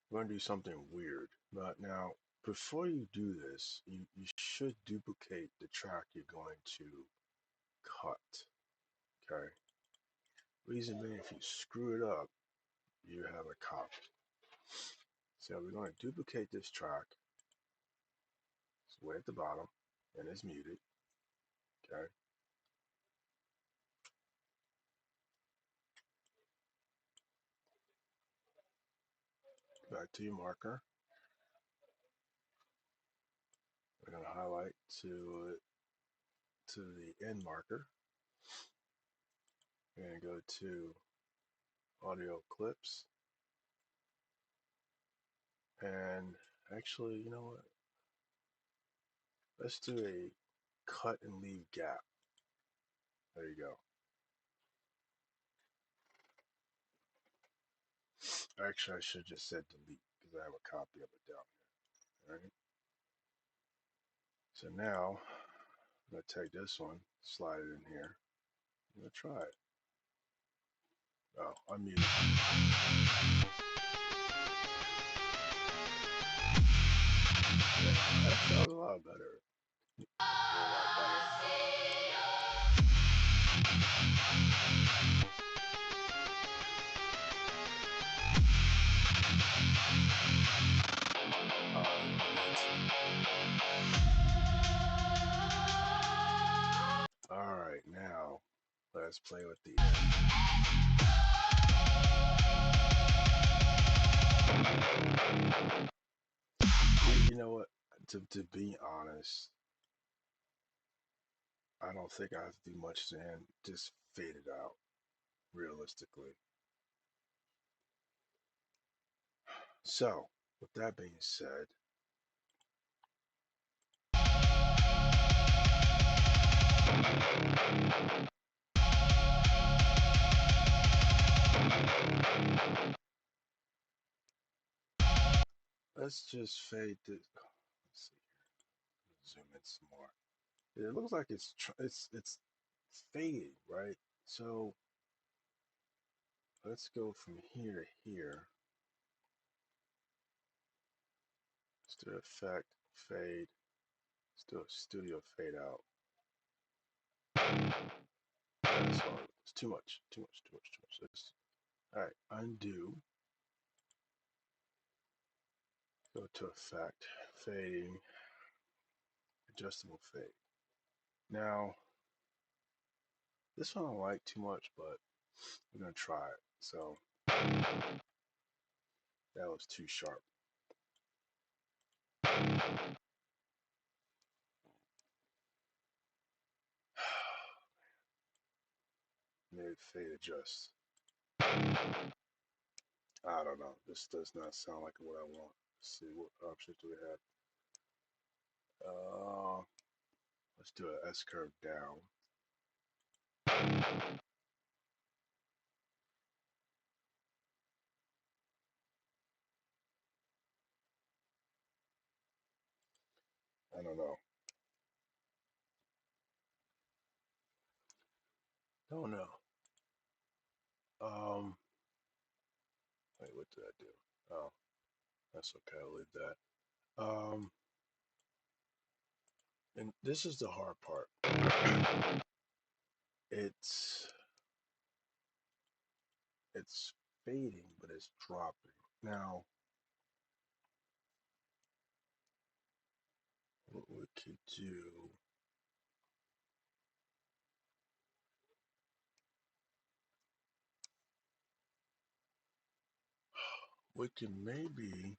we're gonna do something weird. But now, before you do this, you should duplicate the track you're going to cut. Okay. Reason being, if you screw it up, you have a copy. So we're going to duplicate this track. It's way at the bottom, and it's muted. Okay. Back to your marker. We're going to highlight to the end marker. We're going to go to audio clips. And actually, you know what? Let's do a cut and leave gap. There you go. Actually, I should have just said delete because I have a copy of it down here. All right. So now I'm going to take this one, slide it in here. I'm going to try it. Oh, I'm muted. That sounds a lot better. A lot better. All right, now let's play with the you know what? To be honest, I don't think I have to do much to end. Just fade it out, realistically. So, with that being said, let's just fade this. Let's see here. Zoom in some more. It looks like it's fading, right? So let's go from here to here. Let's do effect, fade. Let's do a studio fade out. It's too much, too much, too much, too much. All right, undo. Go to effect, fading, adjustable fade. Now, this one I don't like too much, but we're gonna try it. So that was too sharp. Maybe fade adjust. I don't know. This does not sound like what I want. Let's see what options do we have. Let's do an S curve down. I don't know. Don't know. Wait, what did I do? Oh, that's okay. I'll leave that. And this is the hard part. It's it's fading, but it's dropping. Now, what we could do, we can maybe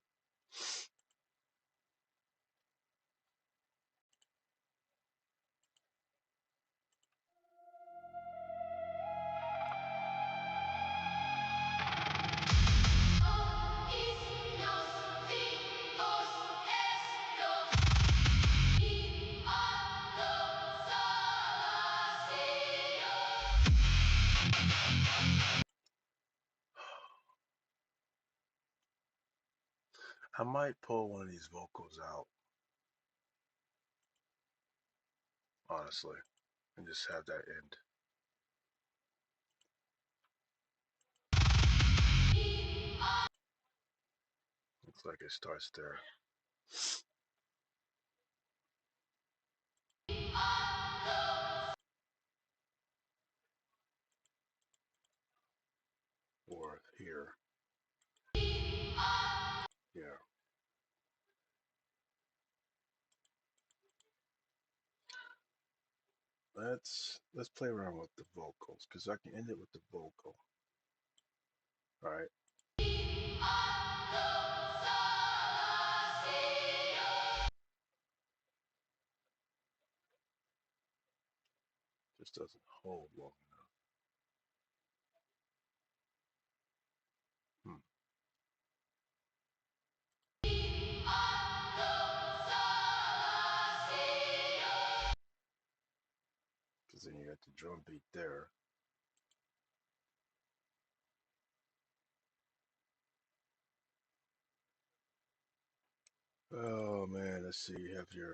I might pull one of these vocals out, honestly, and just have that end. Looks like it starts there. Or here. Yeah. Let's play around with the vocals because I can end it with the vocal. All right. Just doesn't hold long enough. Hmm. Because then you got the drum beat there. Oh man, let's see. You have your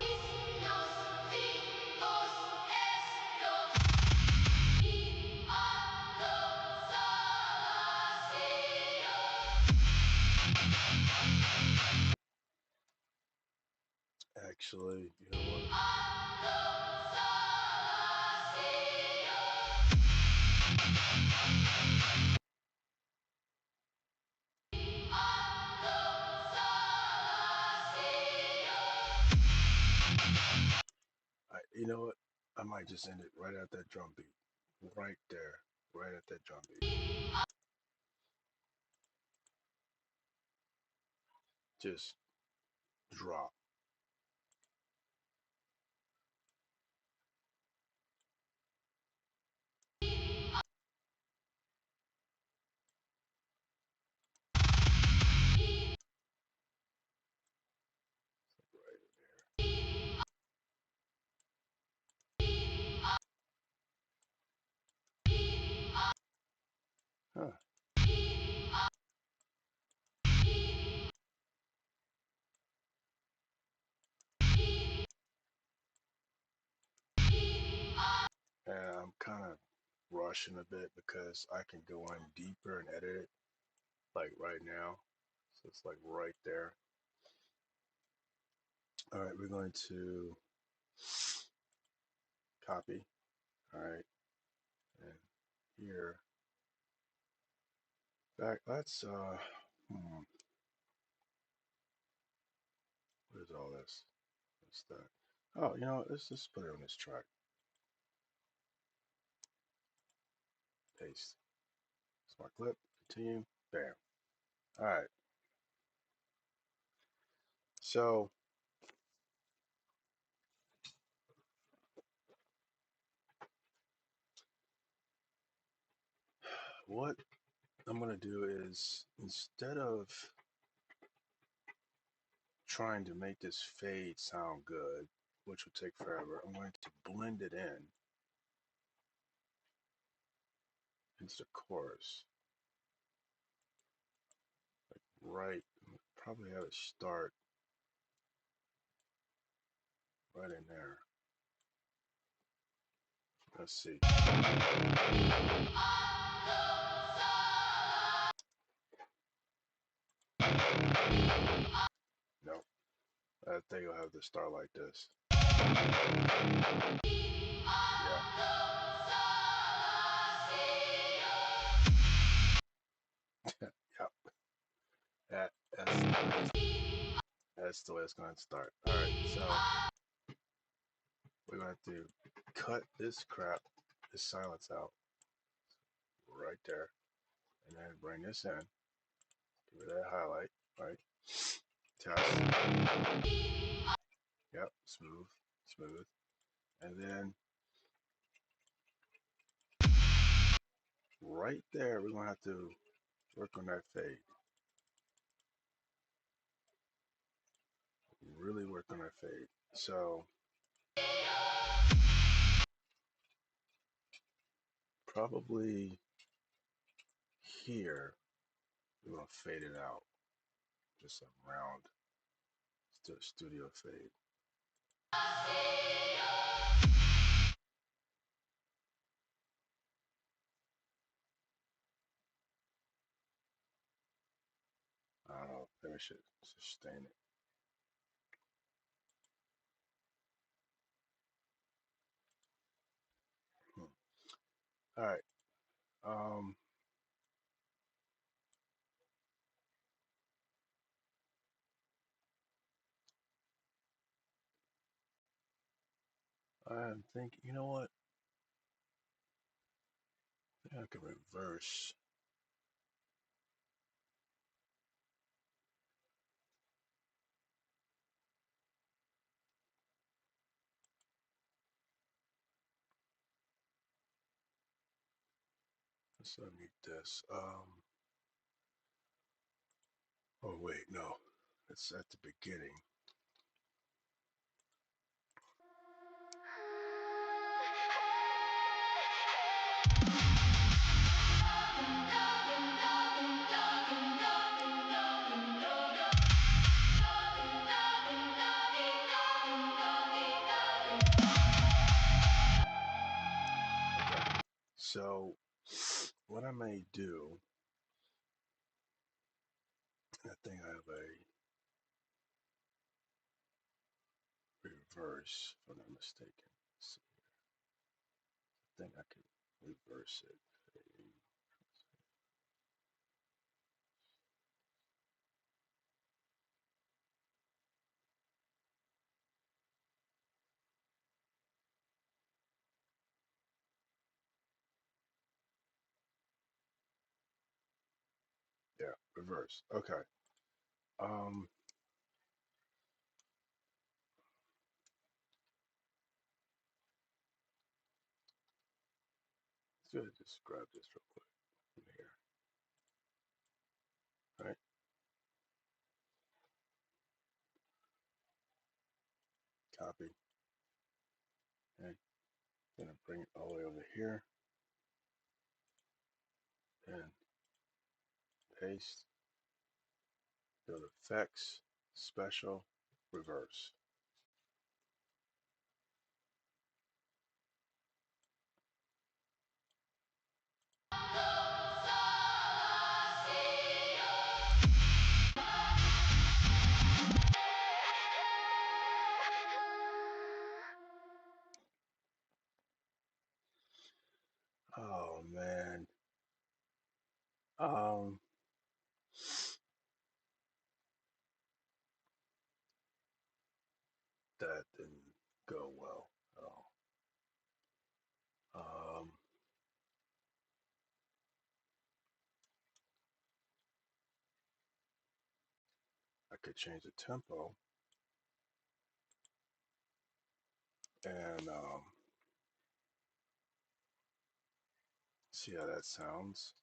actually, you know what? You know what? I might just end it right at that drum beat. Right there. Right at that drum beat. Just drop. Right there. Huh. And I'm kind of rushing a bit because I can go in deeper and edit it like right now. So it's like right there. All right, we're going to copy. All right, and here. Back. Let's what is all this? What's that? Oh, you know what? Let's just put it on this track. Paste. Smart clip. Continue. Bam. All right. So what I'm going to do is, instead of trying to make this fade sound good, which will take forever, I'm going to blend it in into the chorus. Right, probably have it start right in there. Let's see. No, I think you'll have to start like this. Yeah. Yep. That's the way it's going to start. All right, so we're going to cut this crap, this silence out right there, and then bring this in. Give it that highlight, right? Test. Yep, smooth, smooth. And then right there, we're going to have to work on that fade. Really work on that fade. So probably here, we're going to fade it out. Just a round studio fade. I don't know, maybe I should sustain it. All right. Um, I'm thinking, you know what? I think I can reverse. Let's unmute this. Oh wait, no. It's at the beginning. So what I may do, I think I have a reverse, if I'm not mistaken. Let's see. I think I can reverse it. Yeah, reverse. Okay. Um, let's just grab this real quick from here. All right. Copy. Okay. Gonna bring it all the way over here and paste. Go to effects, special, reverse. Oh man. Um, that didn't go well at all. I could change the tempo and see how that sounds.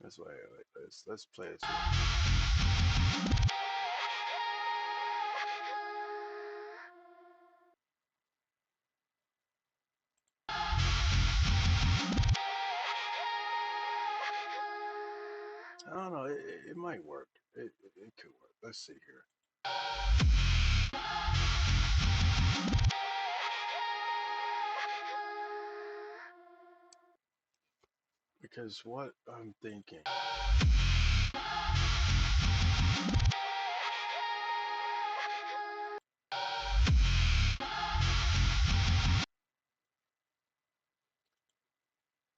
Let's play this here. I don't know. It might work. It could work. Let's see here. Because what I'm thinking,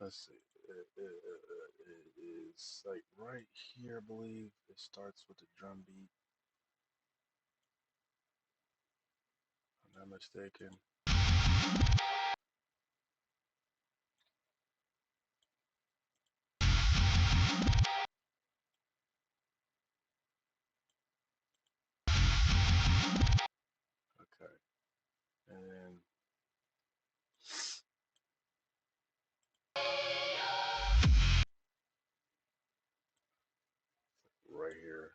let's see. It is like right here, I believe. It starts with the drum beat. If I'm not mistaken. Okay. And then right here,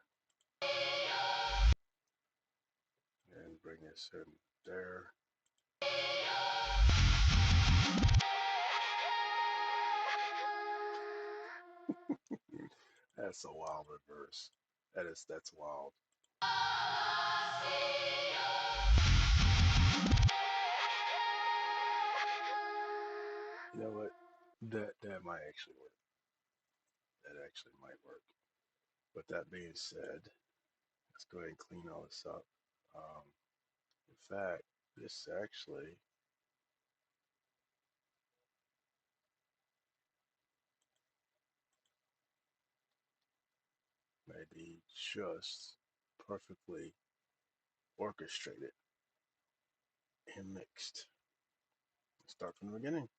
and bring this in there. That's a wild reverse. That's wild. You know what? That might actually work. That actually might work. With that being said, let's go ahead and clean all this up. Um, in fact, this actually may be just perfectly orchestrated and mixed. Let's start from the beginning.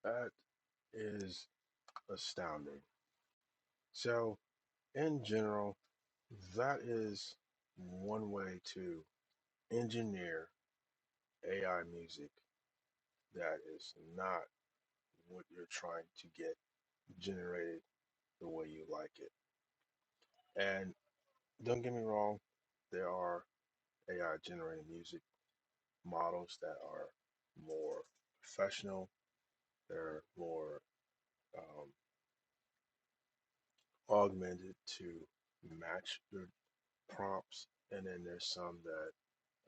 That is astounding. So, in general, that is one way to engineer AI music that is not what you're trying to get generated the way you like it. And don't get me wrong, there are AI generated music models that are more professional, they're more um, augmented to match your prompts, and then there's some that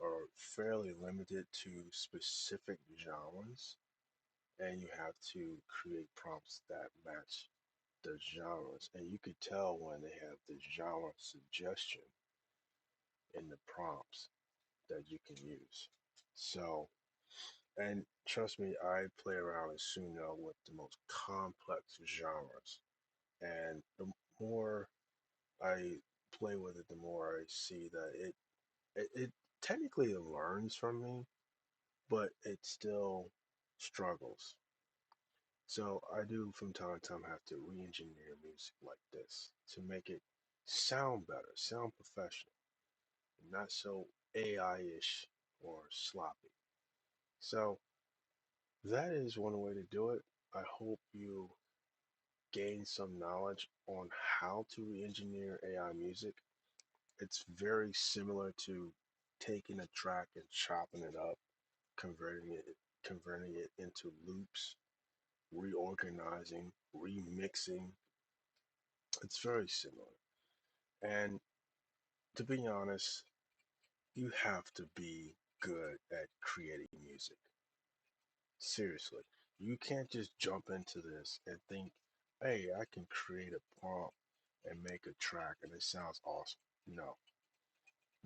are fairly limited to specific genres, and you have to create prompts that match the genres. And you could tell when they have the genre suggestion in the prompts that you can use. So, and trust me, I play around in Suno with the most complex genres. And the more I play with it, the more I see that it technically learns from me, but it still struggles. So I do from time to time have to re-engineer music like this to make it sound better, sound professional, not so AI-ish or sloppy. So that is one way to do it. I hope you gain some knowledge on how to re-engineer AI music. It's very similar to taking a track and chopping it up, converting it converting it into loops, reorganizing, remixing. It's very similar. And to be honest, you have to be good at creating music. Seriously. You can't just jump into this and think, hey, I can create a prompt and make a track and it sounds awesome. No,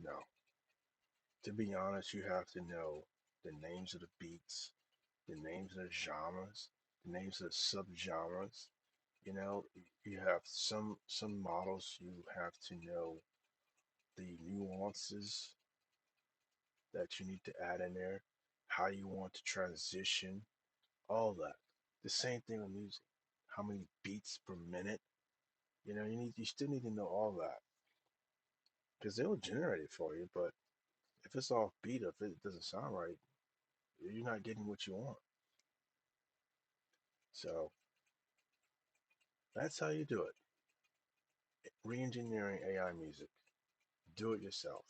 no. To be honest, you have to know the names of the beats, the names of the genres, the names of the subgenres. You know, you have some models you have to know the nuances that you need to add in there, how you want to transition, all that. The same thing with music. How many beats per minute? You still need to know all that because they'll generate it for you. But if it's off beat, if it doesn't sound right, you're not getting what you want. So that's how you do it. Re-engineering AI music. Do it yourself.